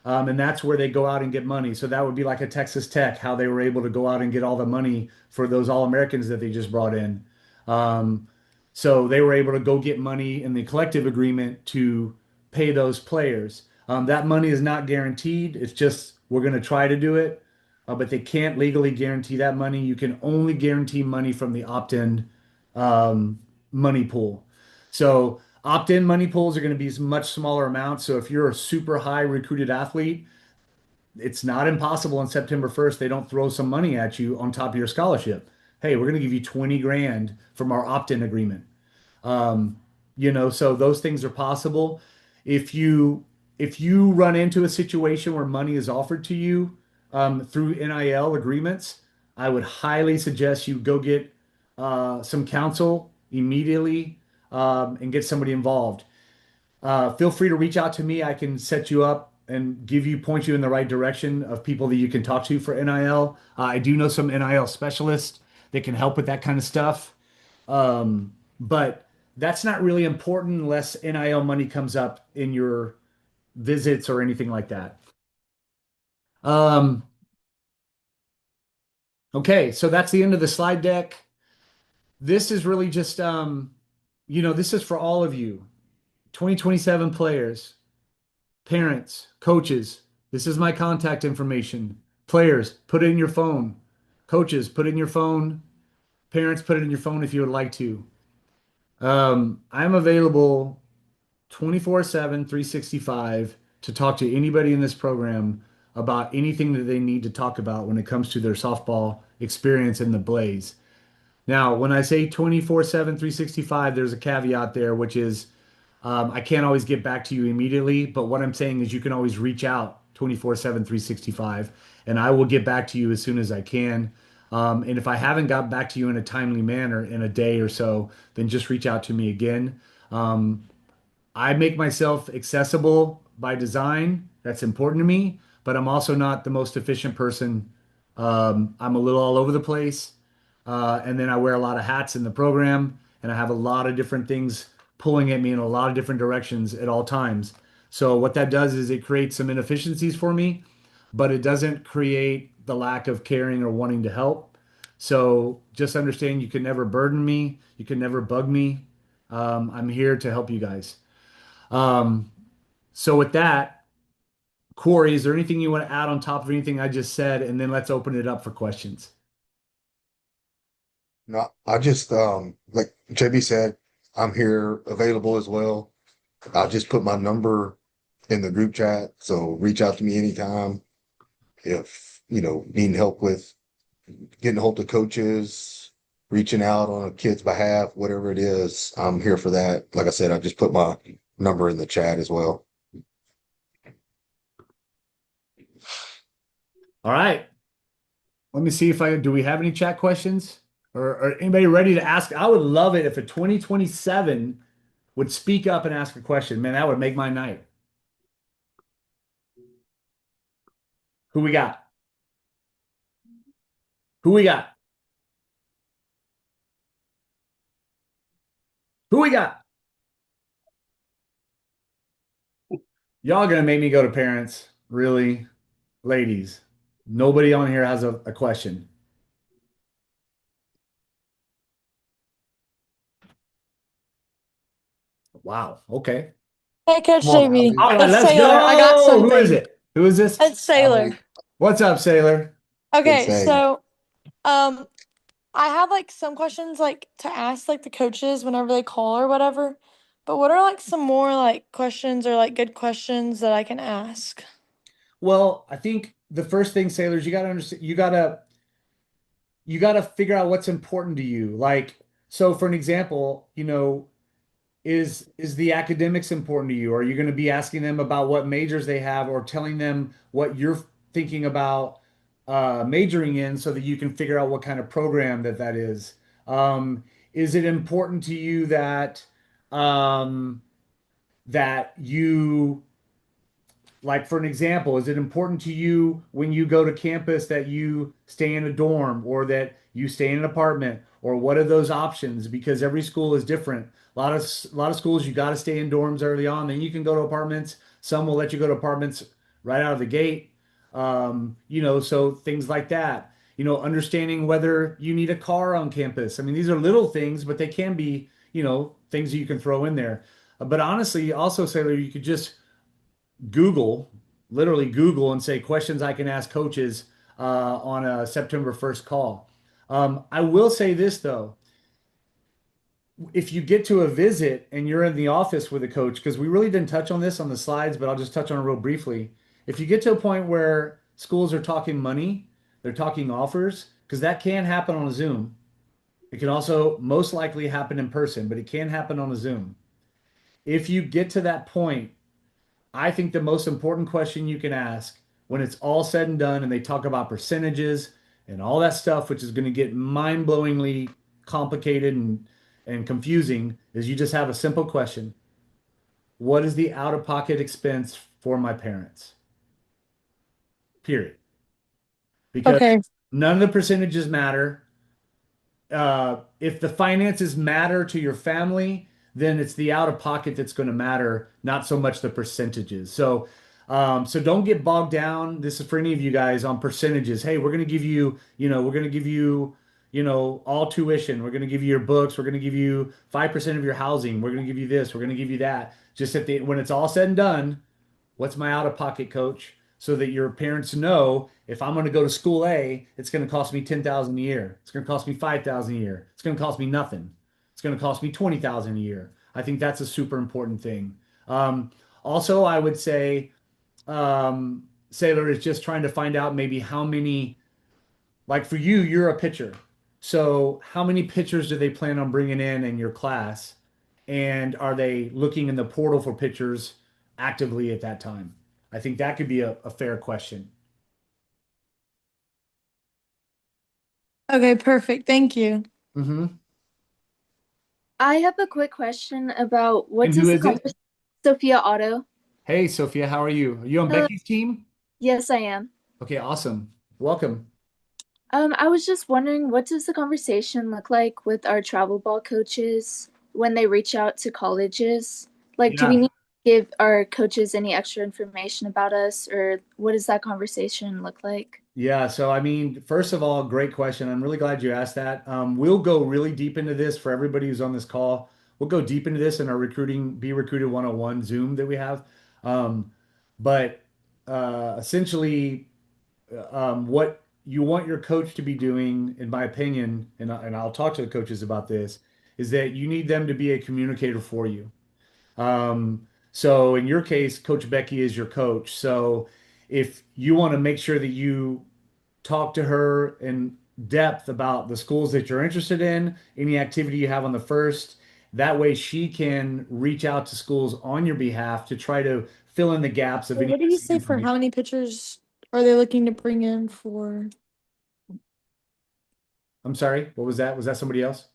[SPEAKER 1] And that's where they go out and get money. So that would be like a Texas Tech, how they were able to go out and get all the money for those All-Americans that they just brought in. Um, so they were able to go get money in the collective agreement to pay those players. That money is not guaranteed. It's just we're going to try to do it, but they can't legally guarantee that money. You can only guarantee money from the opt-in um, money pool. So opt-in money pools are going to be much smaller amounts. So if you're a super high recruited athlete, it's not impossible on September 1st. They don't throw some money at you on top of your scholarship. Hey, we're going to give you 20 grand from our opt-in agreement. Um, so those things are possible. If you if you run into a situation where money is offered to you through NIL agreements, I would highly suggest you go get some counsel immediately and get somebody involved. Feel free to reach out to me. I can set you up and point you in the right direction of people that you can talk to for NIL. I do know some NIL specialists that can help with that kind of stuff. But that's not really important unless NIL money comes up in your visits or anything like that. Um, okay, so that's the end of the slide deck. This is really just, this is for all of you, 2027 players, parents, coaches. This is my contact information. Players, put it in your phone. Coaches, put it in your phone. Parents, put it in your phone if you would like to. I'm available 24/7, 365 to talk to anybody in this program about anything that they need to talk about when it comes to their softball experience in the Blaze. Now, when I say 24/7, 365, there's a caveat there, which is I can't always get back to you immediately, but what I'm saying is you can always reach out 24/7, 365, and I will get back to you as soon as I can. And if I haven't got back to you in a timely manner in a day or so, then just reach out to me again. Um, I make myself accessible by design. That's important to me, but I'm also not the most efficient person. I'm a little all over the place. And then I wear a lot of hats in the program, and I have a lot of different things pulling at me in a lot of different directions at all times. So what that does is it creates some inefficiencies for me, but it doesn't create the lack of caring or wanting to help. So just understand you can never burden me. You can never bug me. I'm here to help you guys. Um, so with that, Corey, is there anything you want to add on top of anything I just said? And then let's open it up for questions.
[SPEAKER 3] No, I just like JB said, I'm here available as well. I'll just put my number in the group chat, so reach out to me anytime if needing help with getting hold of coaches, reaching out on a kid's behalf, whatever it is, I'm here for that. Like I said, I just put my number in the chat as well.
[SPEAKER 1] All right. Let me see if do we have any chat questions or anybody ready to ask? I would love it if a 2027 would speak up and ask a question. Man, that would make my night. Who we got? Who we got? Who we got? Y'all gonna make me go to parents. Really? Ladies, nobody on here has a question. Wow. Okay.
[SPEAKER 4] Hey, Coach
[SPEAKER 3] Come on,
[SPEAKER 4] JB.
[SPEAKER 1] All right,
[SPEAKER 4] It's
[SPEAKER 1] let's
[SPEAKER 4] Taylor. I got
[SPEAKER 1] go.
[SPEAKER 4] something.
[SPEAKER 1] Who is it? Who is this?
[SPEAKER 4] It's Sailor.
[SPEAKER 1] What's up, Sailor?
[SPEAKER 4] Okay,
[SPEAKER 3] Insane.
[SPEAKER 4] so um I have like some questions like to ask like the coaches whenever they call or whatever. But what are like some more like questions or like good questions that I can ask?
[SPEAKER 1] Well, I think the first thing, sailors, you got to understand, you got to figure out what's important to you. Like, so for an example, is the academics important to you? Are you going to be asking them about what majors they have or telling them what you're thinking about majoring in so that you can figure out what kind of program that is? Is it important to you um, that you like, for an example, is it important to you when you go to campus that you stay in a dorm or that you stay in an apartment or what are those options? Because every school is different. A lot of schools you got to stay in dorms early on, then you can go to apartments. Some will let you go to apartments right out of the gate. So things like that. Understanding whether you need a car on campus. I mean, these are little things, but they can be, things that you can throw in there. But honestly, also, Sailor, you could just Google, literally Google and say questions I can ask coaches on a September 1st call. I will say this though, if you get to a visit and you're in the office with a coach, because we really didn't touch on this on the slides, but I'll just touch on it real briefly. If you get to a point where schools are talking money, they're talking offers, because that can happen on a Zoom. It can also most likely happen in person, but it can happen on a Zoom. If you get to that point, I think the most important question you can ask when it's all said and done and they talk about percentages and all that stuff, which is going to get mind-blowingly complicated and confusing, is you just have a simple question. What is the out-of-pocket expense for my parents? Period. Because
[SPEAKER 4] Okay.
[SPEAKER 1] none of the percentages matter. If the finances matter to your family, then it's the out of pocket that's going to matter, not so much the percentages. So don't get bogged down. This is for any of you guys on percentages. Hey, we're going to give you, we're going to give you, all tuition. We're going to give you your books. We're going to give you 5% of your housing. We're going to give you this. We're going to give you that. Just when it's all said and done, what's my out of pocket, coach? So that your parents know if I'm going to go to school A, it's going to cost me 10,000 a year. It's going to cost me 5,000 a year. It's going to cost me nothing. It's going to cost me 20,000 a year. I think that's a super important thing. Also, I would say Sailor is just trying to find out maybe how many, like for you, you're a pitcher. So how many pitchers do they plan on bringing in your class? And are they looking in the portal for pitchers actively at that time? I think that could be a fair question.
[SPEAKER 4] Okay, perfect. Thank you.
[SPEAKER 1] Hmm.
[SPEAKER 2] I have a quick question about what
[SPEAKER 1] And who
[SPEAKER 2] does the
[SPEAKER 1] is it?
[SPEAKER 2] conversation, Sophia Otto.
[SPEAKER 1] Hey, Sophia, how are you? Are you on
[SPEAKER 2] Hello.
[SPEAKER 1] Becky's team?
[SPEAKER 2] Yes, I am.
[SPEAKER 1] Okay, awesome. Welcome.
[SPEAKER 2] I was just wondering, what does the conversation look like with our travel ball coaches when they reach out to colleges? Like, do we
[SPEAKER 1] Yeah.
[SPEAKER 2] need to give our coaches any extra information about us, or what does that conversation look like?
[SPEAKER 1] Yeah, so I mean, first of all, great question. I'm really glad you asked that. We'll go really deep into this for everybody who's on this call. We'll go deep into this in our Be Recruited 101 Zoom that we have. Um, but essentially, what you want your coach to be doing, in my opinion, and I'll talk to the coaches about this, is that you need them to be a communicator for you. So in your case, Coach Becky is your coach. So if you want to make sure that you talk to her in depth about the schools that you're interested in, any activity you have on the first, that way she can reach out to schools on your behalf to try to fill in the gaps of
[SPEAKER 4] Well,
[SPEAKER 1] any
[SPEAKER 4] what did you
[SPEAKER 1] missing
[SPEAKER 4] say for how
[SPEAKER 1] information.
[SPEAKER 4] many pitchers are they looking to bring in for?
[SPEAKER 1] I'm sorry, what was that? Was that somebody else?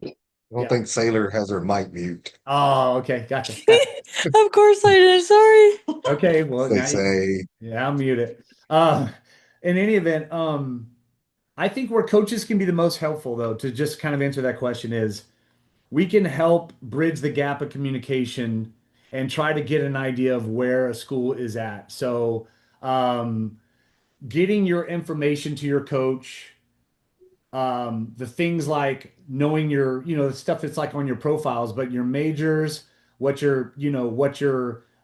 [SPEAKER 3] I don't
[SPEAKER 1] Yeah.
[SPEAKER 3] think Sailor has her mic mute.
[SPEAKER 1] Oh, okay. Gotcha. Gotcha.
[SPEAKER 4] Of course I did. Sorry.
[SPEAKER 1] Okay. Well,
[SPEAKER 3] They
[SPEAKER 1] now you,
[SPEAKER 3] say,
[SPEAKER 1] yeah, I'll mute it. In any event, I think where coaches can be the most helpful, though, to just kind of answer that question is we can help bridge the gap of communication and try to get an idea of where a school is at. So, getting your information to your coach, the things like knowing the stuff that's like on your profiles, but your majors, what your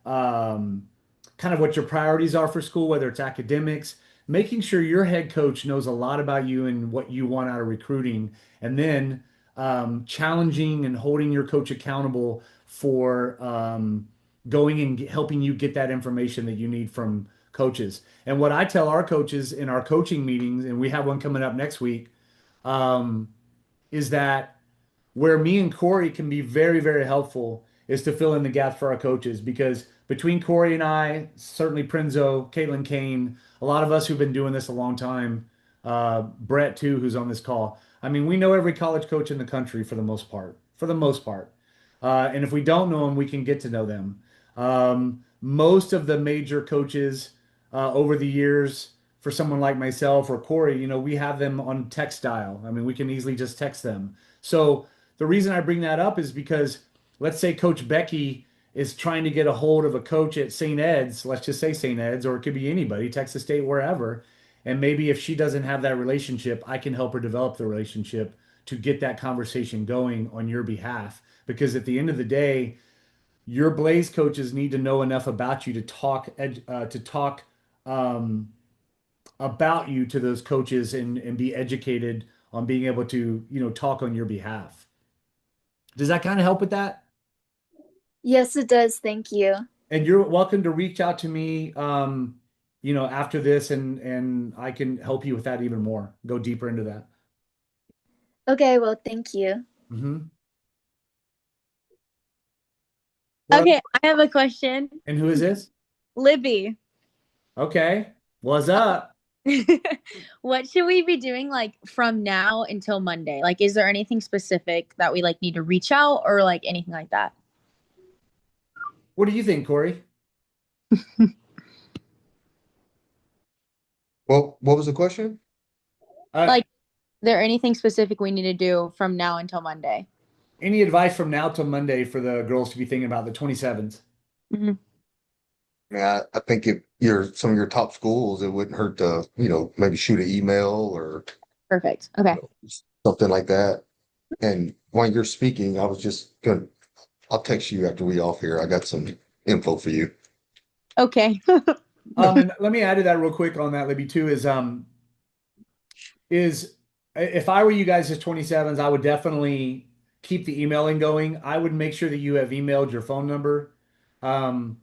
[SPEAKER 1] kind of what your priorities are for school, whether it's academics, making sure your head coach knows a lot about you and what you want out of recruiting, and then challenging and holding your coach accountable for going and helping you get that information that you need from coaches. And what I tell our coaches in our coaching meetings, and we have one coming up next week, um, is that where me and Corey can be very, very helpful is to fill in the gaps for our coaches because between Corey and I, certainly Prinzo, Caitlin Kane, a lot of us who've been doing this a long time, Brett too, who's on this call. I mean, we know every college coach in the country for the most part, for the most part. And if we don't know them, we can get to know them. Most of the major coaches over the years, for someone like myself or Corey, we have them on text dial. I mean, we can easily just text them. So the reason I bring that up is because let's say Coach Becky is trying to get a hold of a coach at St. Ed's, let's just say St. Ed's, or it could be anybody, Texas State, wherever. And maybe if she doesn't have that relationship, I can help her develop the relationship to get that conversation going on your behalf. Because at the end of the day, your Blaze coaches need to know enough about you to talk um, about you to those coaches and be educated on being able to, talk on your behalf. Does that kind of help with that?
[SPEAKER 2] Yes, it does. Thank you.
[SPEAKER 1] And you're welcome to reach out to me, after this, and I can help you with that even more. Go deeper into that.
[SPEAKER 2] Okay, well, thank you.
[SPEAKER 1] Hmm.
[SPEAKER 5] Okay, I have a question.
[SPEAKER 1] And who is this?
[SPEAKER 5] Libby,
[SPEAKER 1] Okay. What's up?
[SPEAKER 5] what should we be doing like from now until Monday? Like, is there anything specific that we like need to reach out or like anything like that?
[SPEAKER 1] What do you think, Corey?
[SPEAKER 3] Well, what was the question?
[SPEAKER 5] Like, is there anything specific we need to do from now until Monday?
[SPEAKER 1] Any advice from now till Monday for the girls to be thinking about the 27s?
[SPEAKER 5] Hmm.
[SPEAKER 3] Yeah, I think if you're some of your top schools, it wouldn't hurt to, maybe shoot an email or
[SPEAKER 5] Perfect. Okay.
[SPEAKER 3] something like that. And while you're speaking, I'll text you after we off here. I got some info for you.
[SPEAKER 5] Okay.
[SPEAKER 1] And let me add to that real quick on that, Libby, too, is if I were you guys as 27s, I would definitely keep the emailing going. I would make sure that you have emailed your phone number. Um,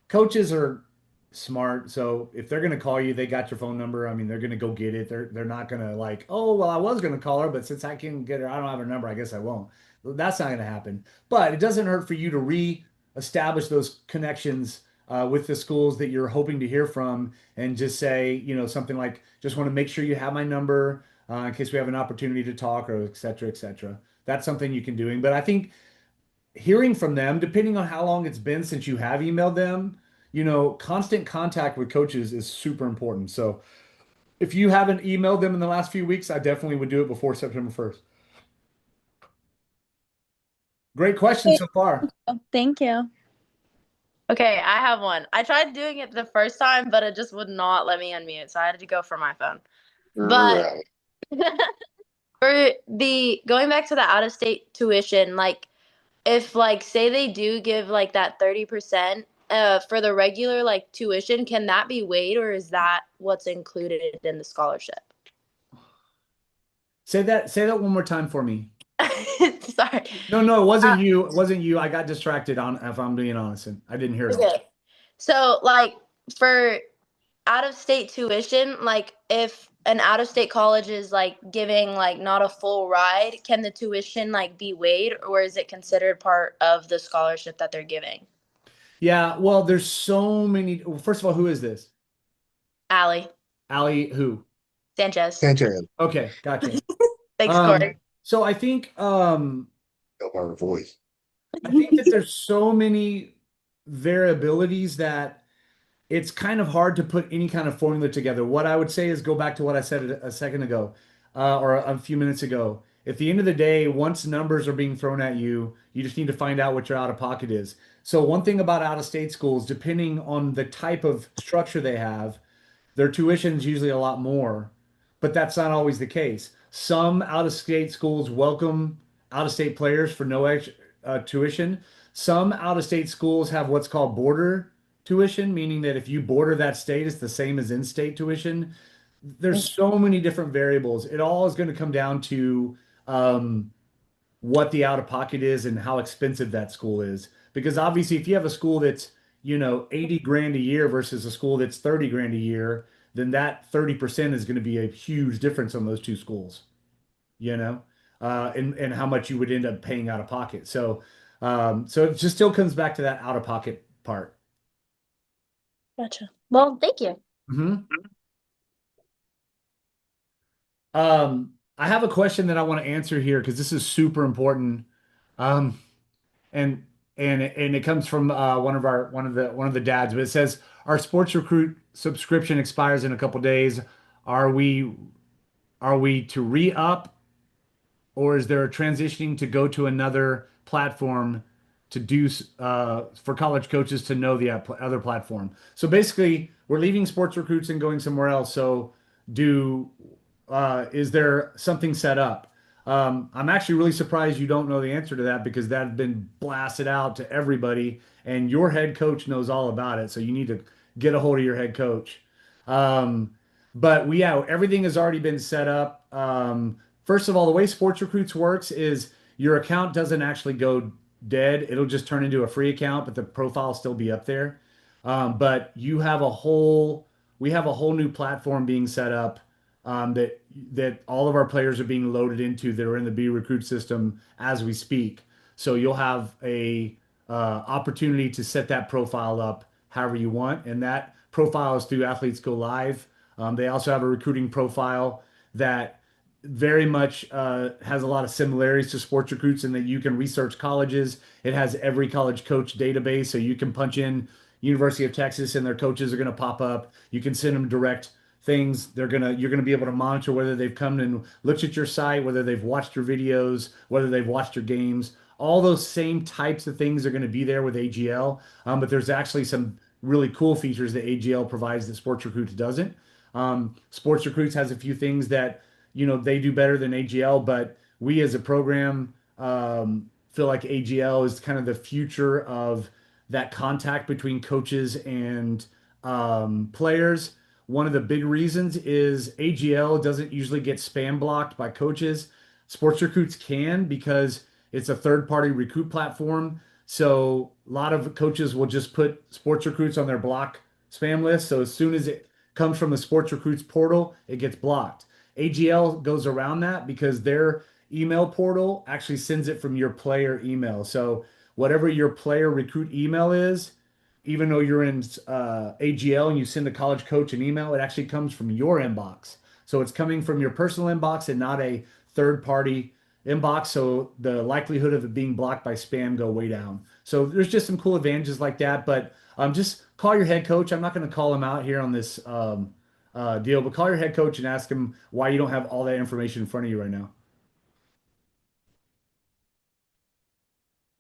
[SPEAKER 1] Coaches are smart, so if they're gonna call you, they got your phone number. I mean, they're gonna go get it. They're not gonna like, oh, well, I was gonna call her, but since I can get her, I don't have her number. I guess I won't. That's not gonna happen. But it doesn't hurt for you to re-establish those connections with the schools that you're hoping to hear from, and just say, something like, just want to make sure you have my number in case we have an opportunity to talk, or et cetera, et cetera. That's something you can do. But I think hearing from them, depending on how long it's been since you have emailed them, constant contact with coaches is super important. So if you haven't emailed them in the last few weeks, I definitely would do it before September 1st. Great question so far.
[SPEAKER 5] Thank you.
[SPEAKER 6] Okay, I have one. I tried doing it the first time, but it just would not let me unmute, so I had to go for my phone. But for the going back to the out of state tuition, like if like say they do give like that 30% for the regular like tuition, can that be waived or is that what's included in the scholarship?
[SPEAKER 1] Say that one more time for me.
[SPEAKER 6] Sorry.
[SPEAKER 1] No, it wasn't you. It wasn't you. I got distracted if I'm being honest. I didn't hear it all.
[SPEAKER 6] Okay. So like for out of state tuition, like if an out of state college is like giving like not a full ride, can the tuition like be waived or is it considered part of the scholarship that they're giving?
[SPEAKER 1] Yeah, well, there's so many. Well, first of all, who is this?
[SPEAKER 6] Allie
[SPEAKER 1] Allie, who?
[SPEAKER 6] Sanchez.
[SPEAKER 3] Sanchez,
[SPEAKER 1] Okay, gotcha.
[SPEAKER 6] Thanks, Corey.
[SPEAKER 1] So I think
[SPEAKER 3] help our voice.
[SPEAKER 1] I think that there's so many variabilities that it's kind of hard to put any kind of formula together. What I would say is go back to what I said a second ago, or a few minutes ago. At the end of the day, once numbers are being thrown at you, you just need to find out what your out of pocket is. So one thing about out of state schools, depending on the type of structure they have, their tuition is usually a lot more, but that's not always the case. Some out of state schools welcome out of state players for no extra tuition. Some out of state schools have what's called border tuition, meaning that if you border that state, it's the same as in-state tuition. There's so many different variables. It all is going to come down to um, what the out of pocket is and how expensive that school is. Because obviously, if you have a school that's, 80 grand a year versus a school that's 30 grand a year, then that 30% is going to be a huge difference on those two schools, you know, and how much you would end up paying out of pocket. So it just still comes back to that out of pocket part.
[SPEAKER 5] Gotcha. Well, thank you.
[SPEAKER 1] Hmm. I have a question that I want to answer here because this is super important. Um, and and it comes from one of the dads, but it says our sports recruit subscription expires in a couple days. Are we are we to re-up, or is there a transitioning to go to another platform to do for college coaches to know the other platform? So basically, we're leaving sports recruits and going somewhere else. So do is there something set up? I'm actually really surprised you don't know the answer to that because that had been blasted out to everybody, and your head coach knows all about it. So you need to get a hold of your head coach. Um, but everything has already been set up. First of all, the way Sports Recruits works is your account doesn't actually go dead. It'll just turn into a free account, but the profile will still be up there. But we have a whole new platform being set up that all of our players are being loaded into that are in the B Recruit system as we speak. So you'll have a opportunity to set that profile up however you want, and that profile is through Athletes Go Live. They also have a recruiting profile that very much has a lot of similarities to sports recruits in that you can research colleges. It has every college coach database, so you can punch in University of Texas and their coaches are going to pop up. You can send them direct things. You're gonna be able to monitor whether they've come and looked at your site, whether they've watched your videos, whether they've watched your games. All those same types of things are going to be there with AGL, but there's actually some really cool features that AGL provides that Sports Recruits doesn't. Sports Recruits has a few things that they do better than AGL, but we as a program feel like AGL is kind of the future of that contact between coaches and players. One of the big reasons is AGL doesn't usually get spam blocked by coaches. Sports Recruits can because it's a third-party recruit platform. So a lot of coaches will just put Sports Recruits on their block spam list. So as soon as it comes from the Sports Recruits portal, it gets blocked. AGL goes around that because their email portal actually sends it from your player email. So whatever your player recruit email is, even though you're in AGL and you send a college coach an email, it actually comes from your inbox. So it's coming from your personal inbox and not a third party inbox. So the likelihood of it being blocked by spam go way down. So there's just some cool advantages like that. But just call your head coach. I'm not going to call him out here on this deal, but call your head coach and ask him why you don't have all that information in front of you right now.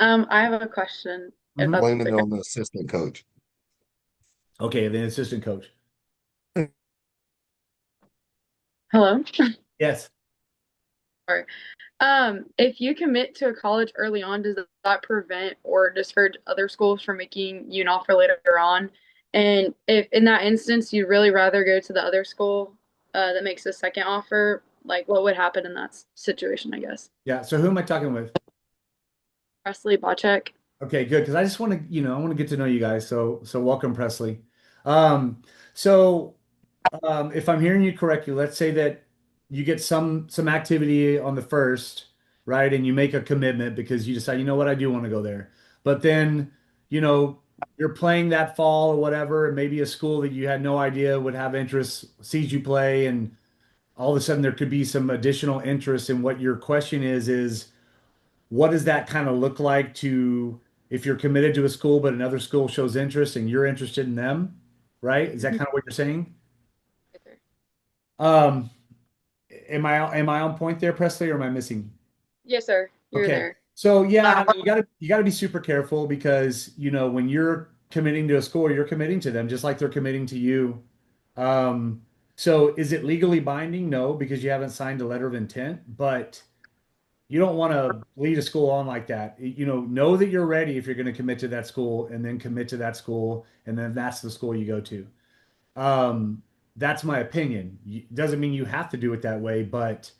[SPEAKER 7] I have a question, if
[SPEAKER 1] Mhm.
[SPEAKER 7] that's
[SPEAKER 3] Blame it
[SPEAKER 7] okay.
[SPEAKER 3] on the assistant coach.
[SPEAKER 1] Okay, the assistant coach.
[SPEAKER 7] Hello?
[SPEAKER 1] Yes.
[SPEAKER 7] Sorry. If you commit to a college early on, does that prevent or discourage other schools from making you an offer later on? And if in that instance you'd really rather go to the other school that makes a second offer, like what would happen in that situation, I guess?
[SPEAKER 1] Yeah. So who am I talking with?
[SPEAKER 7] Presley Bocek.
[SPEAKER 1] Okay, good. Because I just want to, I want to get to know you guys. So welcome, Presley. Um, so if I'm hearing you correctly, let's say that you get some activity on the first, right? And you make a commitment because you decide, you know what, I do want to go there. But then, you know, you're playing that fall or whatever, and maybe a school that you had no idea would have interest sees you play, and all of a sudden there could be some additional interest in what your question is what does that kind of look like to if you're committed to a school, but another school shows interest and you're interested in them, right? Is that kind of what you're saying? Um, am I on point there, Presley, or am I missing?
[SPEAKER 7] Yes, sir. You're
[SPEAKER 1] Okay.
[SPEAKER 7] there.
[SPEAKER 1] So yeah, I mean, you gotta be super careful because when you're committing to a school, you're committing to them just like they're committing to you. Um, so is it legally binding? No, because you haven't signed a letter of intent, but you don't want to lead a school on like that. Know that you're ready if you're going to commit to that school, and then commit to that school, and then that's the school you go to. That's my opinion. Doesn't mean you have to do it that way, but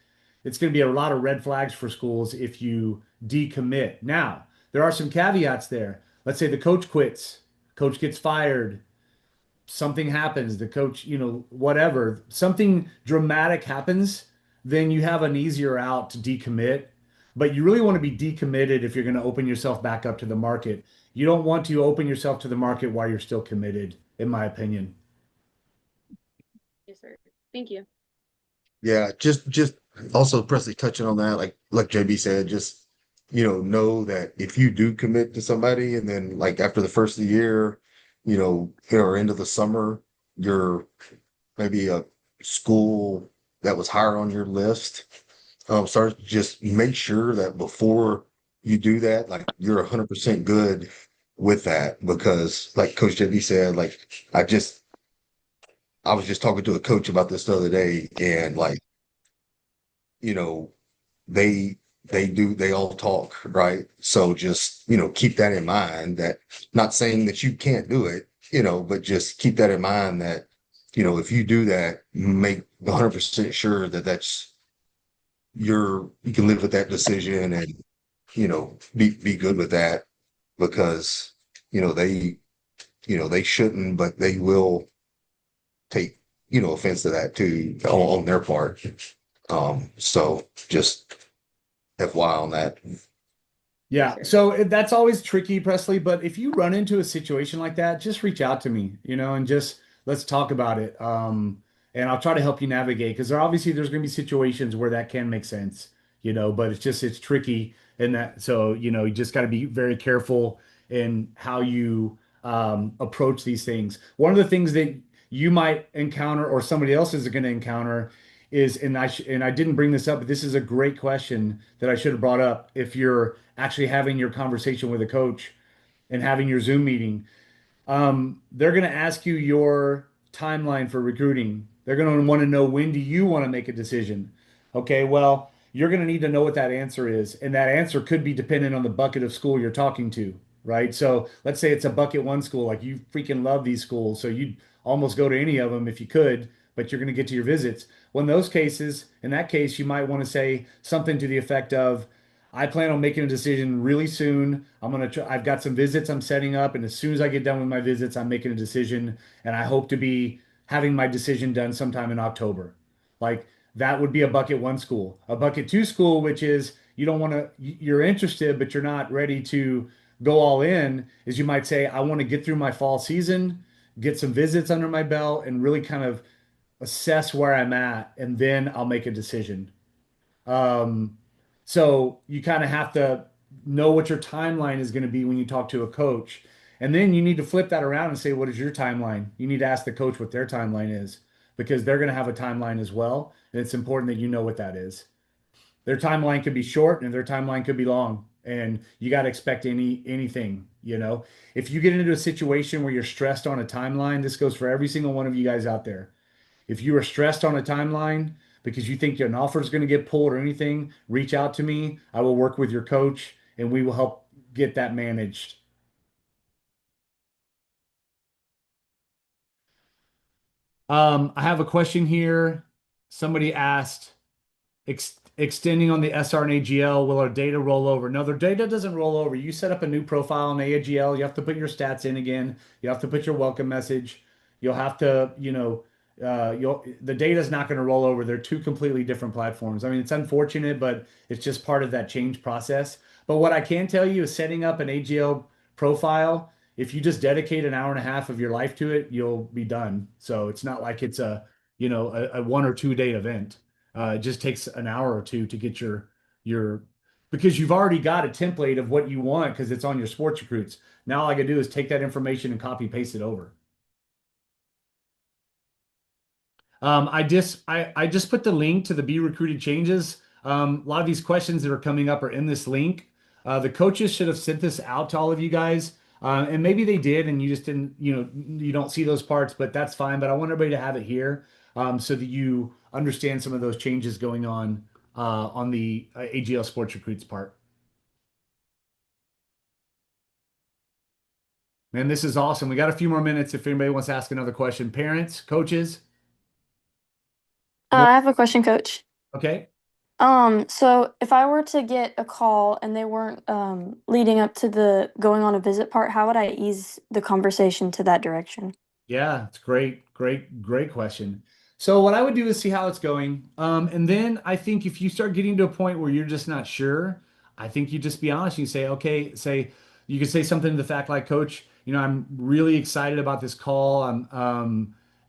[SPEAKER 1] it's going to be a lot of red flags for schools if you decommit. Now, there are some caveats there. Let's say the coach quits, coach gets fired, something happens, the coach, whatever, something dramatic happens, then you have an easier out to decommit. But you really want to be decommitted if you're going to open yourself back up to the market. You don't want to open yourself to the market while you're still committed, in my opinion.
[SPEAKER 7] Yes, sir. Thank you.
[SPEAKER 3] Yeah, just also Presley touching on that, like JB said, just know that if you do commit to somebody and then like after the first of the year, or end of the summer, you're maybe a school that was higher on your list, start just make sure that before you do that, like you're 100% good with that because like Coach JB said, like I was just talking to a coach about this the other day and like you know, they they all talk, right? So just, keep that in mind that not saying that you can't do it, but just keep that in mind that, if you do that, make 100% sure that you can live with that decision and, be good with that because, they, they shouldn't, but they will take, offense to that too on their part. So just FYI on that.
[SPEAKER 1] Yeah, so that's always tricky, Presley. But if you run into a situation like that, just reach out to me, and just let's talk about it. And I'll try to help you navigate because there's going to be situations where that can make sense, but it's tricky and that so you just got to be very careful in how you approach these things. One of the things that you might encounter or somebody else is going to encounter is, and I didn't bring this up, but this is a great question that I should have brought up. If you're actually having your conversation with a coach and having your Zoom meeting, they're going to ask you your timeline for recruiting. They're going to want to know, when do you want to make a decision? Okay, well, you're going to need to know what that answer is. And that answer could be dependent on the bucket of school you're talking to, right? So let's say it's a bucket one school, like you freaking love these schools. So you'd almost go to any of them if you could, but you're going to get to your visits. Well, in that case, you might want to say something to the effect of, I plan on making a decision really soon. I've got some visits I'm setting up, and as soon as I get done with my visits, I'm making a decision, and I hope to be having my decision done sometime in October. Like that would be a bucket one school. A bucket two school, which is you're interested, but you're not ready to go all in, is you might say, I want to get through my fall season, get some visits under my belt, and really kind of assess where I'm at, and then I'll make a decision. Um, so you kind of have to know what your timeline is going to be when you talk to a coach. And then you need to flip that around and say, what is your timeline? You need to ask the coach what their timeline is because they're going to have a timeline as well. And it's important that you know what that is. Their timeline could be short and their timeline could be long. And you got to expect anything. If you get into a situation where you're stressed on a timeline, this goes for every single one of you guys out there. If you are stressed on a timeline because you think an offer is going to get pulled or anything, reach out to me. I will work with your coach and we will help get that managed. I have a question here. Somebody asked, extending on the SR and AGL, will our data roll over? No, their data doesn't roll over. You set up a new profile on AGL. You have to put your stats in again. You have to put your welcome message. You'll have to, the data is not going to roll over. They're two completely different platforms. I mean, it's unfortunate, but it's just part of that change process. But what I can tell you is setting up an AGL profile, if you just dedicate an hour and a half of your life to it, you'll be done. So it's not like it's a 1 or 2 day event. It just takes an hour or two to get your because you've already got a template of what you want because it's on your sports recruits. Now all I can do is take that information and copy paste it over. I just put the link to the Be Recruited changes. A lot of these questions that are coming up are in this link. The coaches should have sent this out to all of you guys. And maybe they did and you just didn't, you don't see those parts, but that's fine. But I want everybody to have it here so that you understand some of those changes going on on the AGL Sports Recruits part. Man, this is awesome. We got a few more minutes if anybody wants to ask another question. Parents, coaches,
[SPEAKER 8] I have a question, Coach.
[SPEAKER 1] okay?
[SPEAKER 8] So if I were to get a call and they weren't leading up to the going on a visit part, how would I ease the conversation to that direction?
[SPEAKER 1] Yeah, it's great, great, great question. So what I would do is see how it's going. And then I think if you start getting to a point where you're just not sure, I think you just be honest. You say, okay, say you could say something to the fact like, Coach, I'm really excited about this call.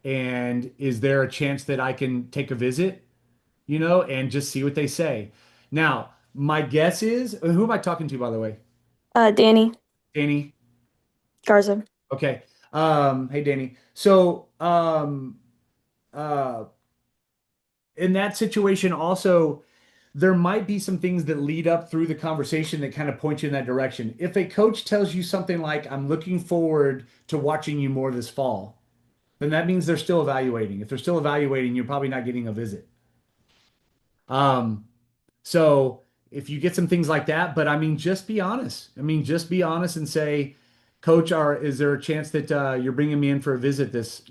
[SPEAKER 1] And is there a chance that I can take a visit? And just see what they say. Now, my guess is, who am I talking to, by the way?
[SPEAKER 8] Danny
[SPEAKER 1] Danny.
[SPEAKER 8] Garza.
[SPEAKER 1] Okay. Hey, Danny. So, uh, in that situation, also, there might be some things that lead up through the conversation that kind of point you in that direction. If a coach tells you something like, I'm looking forward to watching you more this fall, then that means they're still evaluating. If they're still evaluating, you're probably not getting a visit. Um, So if you get some things like that, but I mean, just be honest. I mean, just be honest and say, Coach, is there a chance that you're bringing me in for a visit this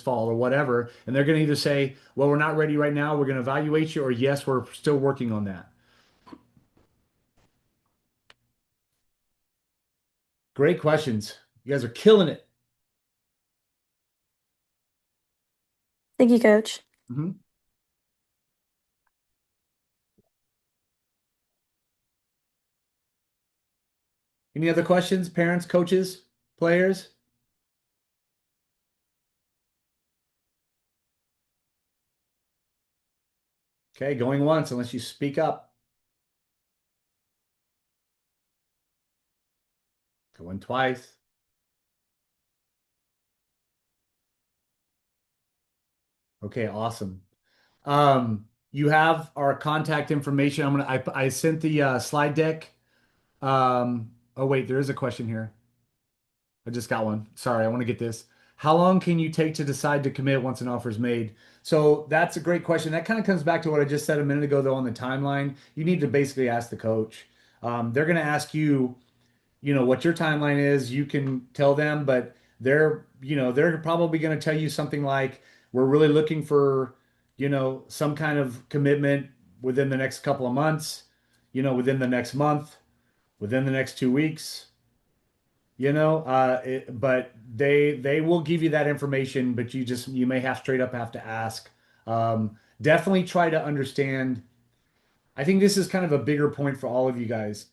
[SPEAKER 1] fall or whatever? And they're going to either say, well, we're not ready right now. We're going to evaluate you, or yes, we're still working on that. Great questions. You guys are killing it.
[SPEAKER 8] Thank you, Coach.
[SPEAKER 1] Mhm. Any other questions, parents, coaches, players? Okay, going once unless you speak up. Going twice. Okay, awesome. You have our contact information. I sent the slide deck. Oh wait, there is a question here. I just got one. Sorry, I want to get this. How long can you take to decide to commit once an offer is made? So that's a great question. That kind of comes back to what I just said a minute ago, though, on the timeline. You need to basically ask the coach. They're going to ask you, what your timeline is. You can tell them, but they're probably going to tell you something like, we're really looking for, some kind of commitment within the next couple of months, within the next month, within the next 2 weeks, but they will give you that information, but you may have straight up have to ask. Definitely try to understand. I think this is kind of a bigger point for all of you guys.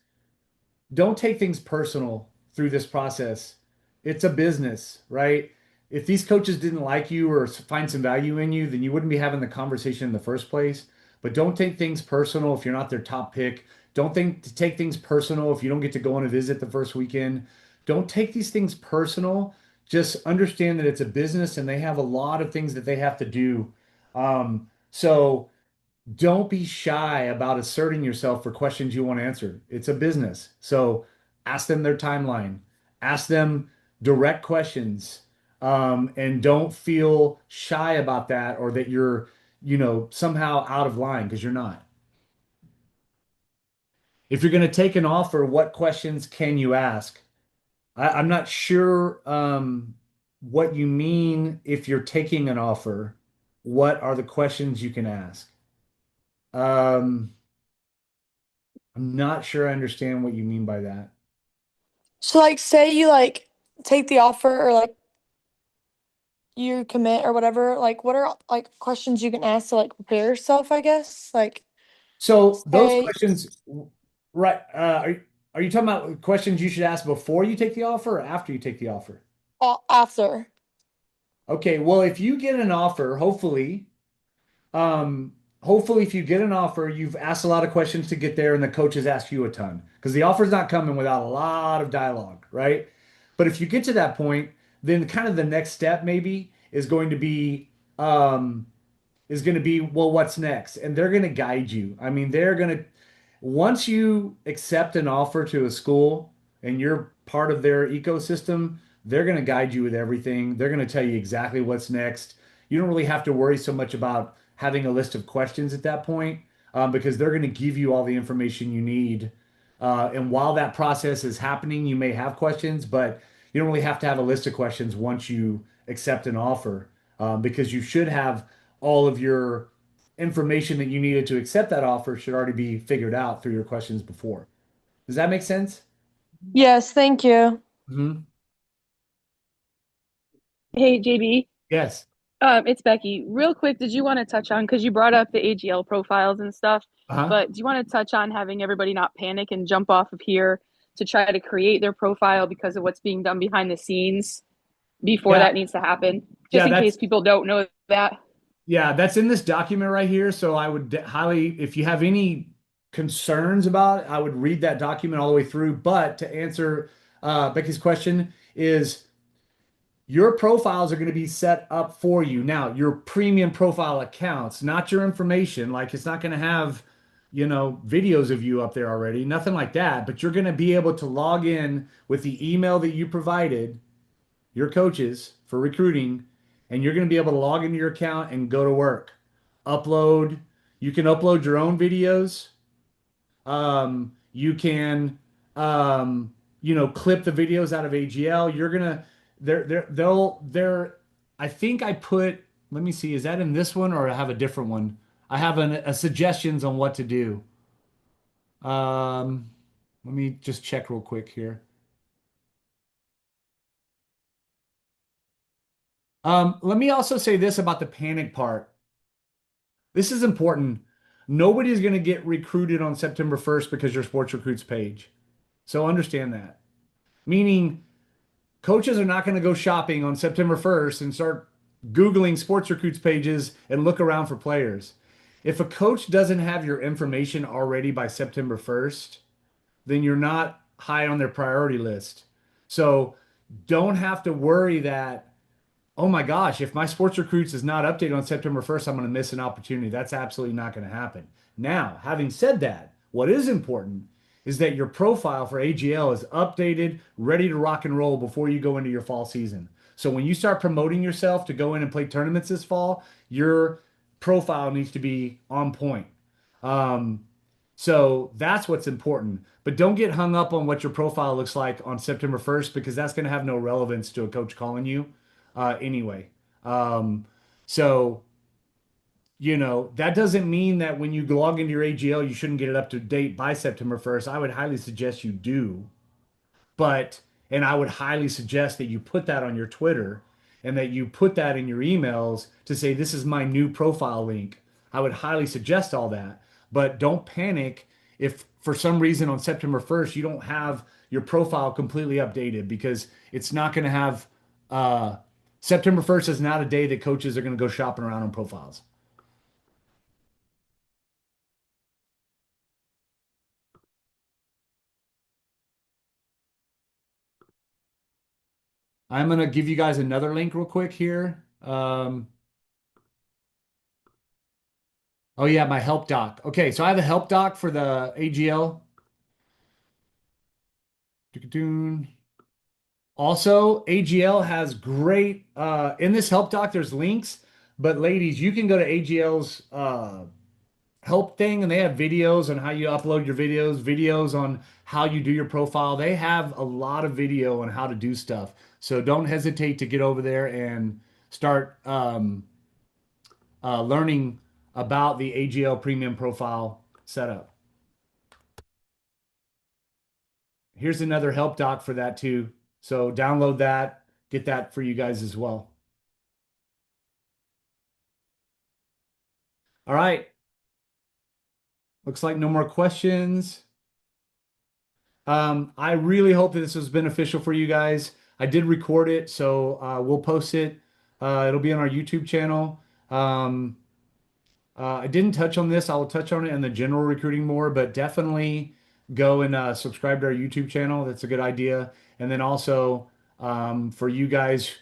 [SPEAKER 1] Don't take things personal through this process. It's a business, right? If these coaches didn't like you or find some value in you, then you wouldn't be having the conversation in the first place. But don't take things personal if you're not their top pick. Don't think to take things personal if you don't get to go on a visit the first weekend. Don't take these things personal. Just understand that it's a business and they have a lot of things that they have to do. So don't be shy about asserting yourself for questions you want answered. It's a business. So ask them their timeline, ask them direct questions, and don't feel shy about that or that you're, somehow out of line because you're not. If you're going to take an offer, what questions can you ask? I'm not sure what you mean if you're taking an offer. What are the questions you can ask? Um, I'm not sure I understand what you mean by that.
[SPEAKER 4] So like say you like take the offer or like you commit or whatever, like what are like questions you can ask to like prepare yourself, I guess? Like
[SPEAKER 1] So those
[SPEAKER 4] say
[SPEAKER 1] questions, right? Are you talking about questions you should ask before you take the offer or after you take the offer?
[SPEAKER 4] after.
[SPEAKER 1] Okay, well, if you get an offer, um, hopefully if you get an offer, you've asked a lot of questions to get there, and the coach has asked you a ton because the offer's not coming without a lot of dialogue, right? But if you get to that point, then kind of the next step maybe um, is going to be, well, what's next? And they're going to guide you. I mean, once you accept an offer to a school and you're part of their ecosystem, they're going to guide you with everything. They're going to tell you exactly what's next. You don't really have to worry so much about having a list of questions at that point. because they're going to give you all the information you need. And while that process is happening, you may have questions, but you don't really have to have a list of questions once you accept an offer, because you should have all of your information that you needed to accept that offer should already be figured out through your questions before. Does that make sense?
[SPEAKER 4] Yes, thank you.
[SPEAKER 1] Hmm.
[SPEAKER 9] Hey, JB.
[SPEAKER 1] Yes.
[SPEAKER 9] It's Becky. Real quick, did you want to touch on, because you brought up the AGL profiles and stuff,
[SPEAKER 1] Uh-huh.
[SPEAKER 9] but do you want to touch on having everybody not panic and jump off of here to try to create their profile because of what's being done behind the scenes before
[SPEAKER 1] Yeah.
[SPEAKER 9] that needs to happen, just
[SPEAKER 1] Yeah,
[SPEAKER 9] in
[SPEAKER 1] that's
[SPEAKER 9] case people don't know that?
[SPEAKER 1] Yeah, that's in this document right here. So I would highly, if you have any concerns about it, I would read that document all the way through. But to answer Becky's question is your profiles are going to be set up for you. Now, your premium profile accounts, not your information. Like it's not going to have, videos of you up there already, nothing like that. But you're going to be able to log in with the email that you provided your coaches for recruiting, and you're going to be able to log into your account and go to work. Upload, you can upload your own videos. You can, clip the videos out of AGL. You're gonna, they're, I think I put, let me see, is that in this one or I have a different one? I have a suggestions on what to do. Um, Let me just check real quick here. Let me also say this about the panic part. This is important. Nobody's going to get recruited on September 1st because your sports recruits page. So understand that. Meaning, coaches are not going to go shopping on September 1st and start Googling sports recruits pages and look around for players. If a coach doesn't have your information already by September 1st, then you're not high on their priority list. So don't have to worry that, oh my gosh, if my sports recruits is not updated on September 1st, I'm going to miss an opportunity. That's absolutely not going to happen. Now, having said that, what is important is that your profile for AGL is updated, ready to rock and roll before you go into your fall season. So when you start promoting yourself to go in and play tournaments this fall, your profile needs to be on point. Um, so that's what's important. But don't get hung up on what your profile looks like on September 1st because that's going to have no relevance to a coach calling you anyway. Um, so, that doesn't mean that when you log into your AGL, you shouldn't get it up to date by September 1st. I would highly suggest you do. And I would highly suggest that you put that on your Twitter and that you put that in your emails to say, this is my new profile link. I would highly suggest all that, but don't panic if for some reason on September 1st you don't have your profile completely updated because it's not going to have, September 1st is not a day that coaches are going to go shopping around on profiles. I'm going to give you guys another link real quick here. Oh yeah, my help doc. Okay, so I have a help doc for the AGL. Also, AGL has great in this help doc, there's links, but ladies, you can go to AGL's help thing and they have videos on how you upload your videos on how you do your profile. They have a lot of video on how to do stuff. So don't hesitate to get over there and start learning about the AGL premium profile setup. Here's another help doc for that too. So download that, get that for you guys as well. All right. Looks like no more questions. I really hope that this was beneficial for you guys. I did record it, so we'll post it. It'll be on our YouTube channel. Um, I didn't touch on this. I will touch on it in the general recruiting more, but definitely go and subscribe to our YouTube channel. That's a good idea. And then also for you guys,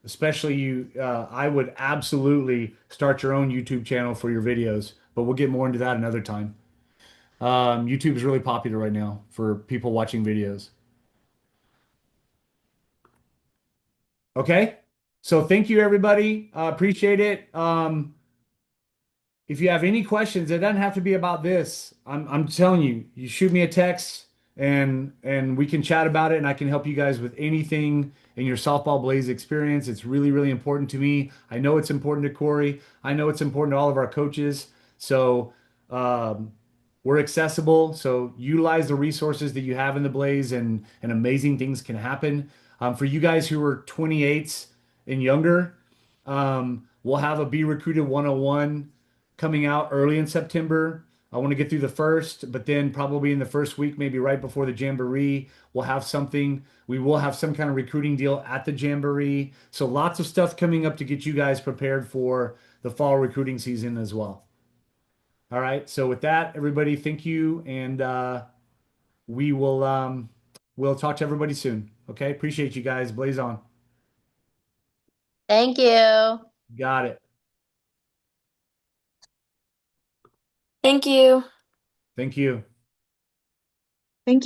[SPEAKER 1] especially you, I would absolutely start your own YouTube channel for your videos, but we'll get more into that another time. YouTube is really popular right now for people watching videos. Okay. So thank you, everybody. Appreciate it. if you have any questions, it doesn't have to be about this. I'm telling you, you shoot me a text and we can chat about it and I can help you guys with anything in your softball Blaze experience. It's really, really important to me. I know it's important to Corey. I know it's important to all of our coaches. So um, we're accessible. So utilize the resources that you have in the Blaze and amazing things can happen. For you guys who are 28s and younger, we'll have a Be Recruited 101 coming out early in September. I want to get through the first, but then probably in the first week, maybe right before the Jamboree, we'll have something. We will have some kind of recruiting deal at the Jamboree. So lots of stuff coming up to get you guys prepared for the fall recruiting season as well. All right. So with that, everybody, thank you. And we will we'll talk to everybody soon. Okay. Appreciate you guys. Blaze on.
[SPEAKER 6] Thank you.
[SPEAKER 1] Got it.
[SPEAKER 8] Thank you.
[SPEAKER 1] Thank you.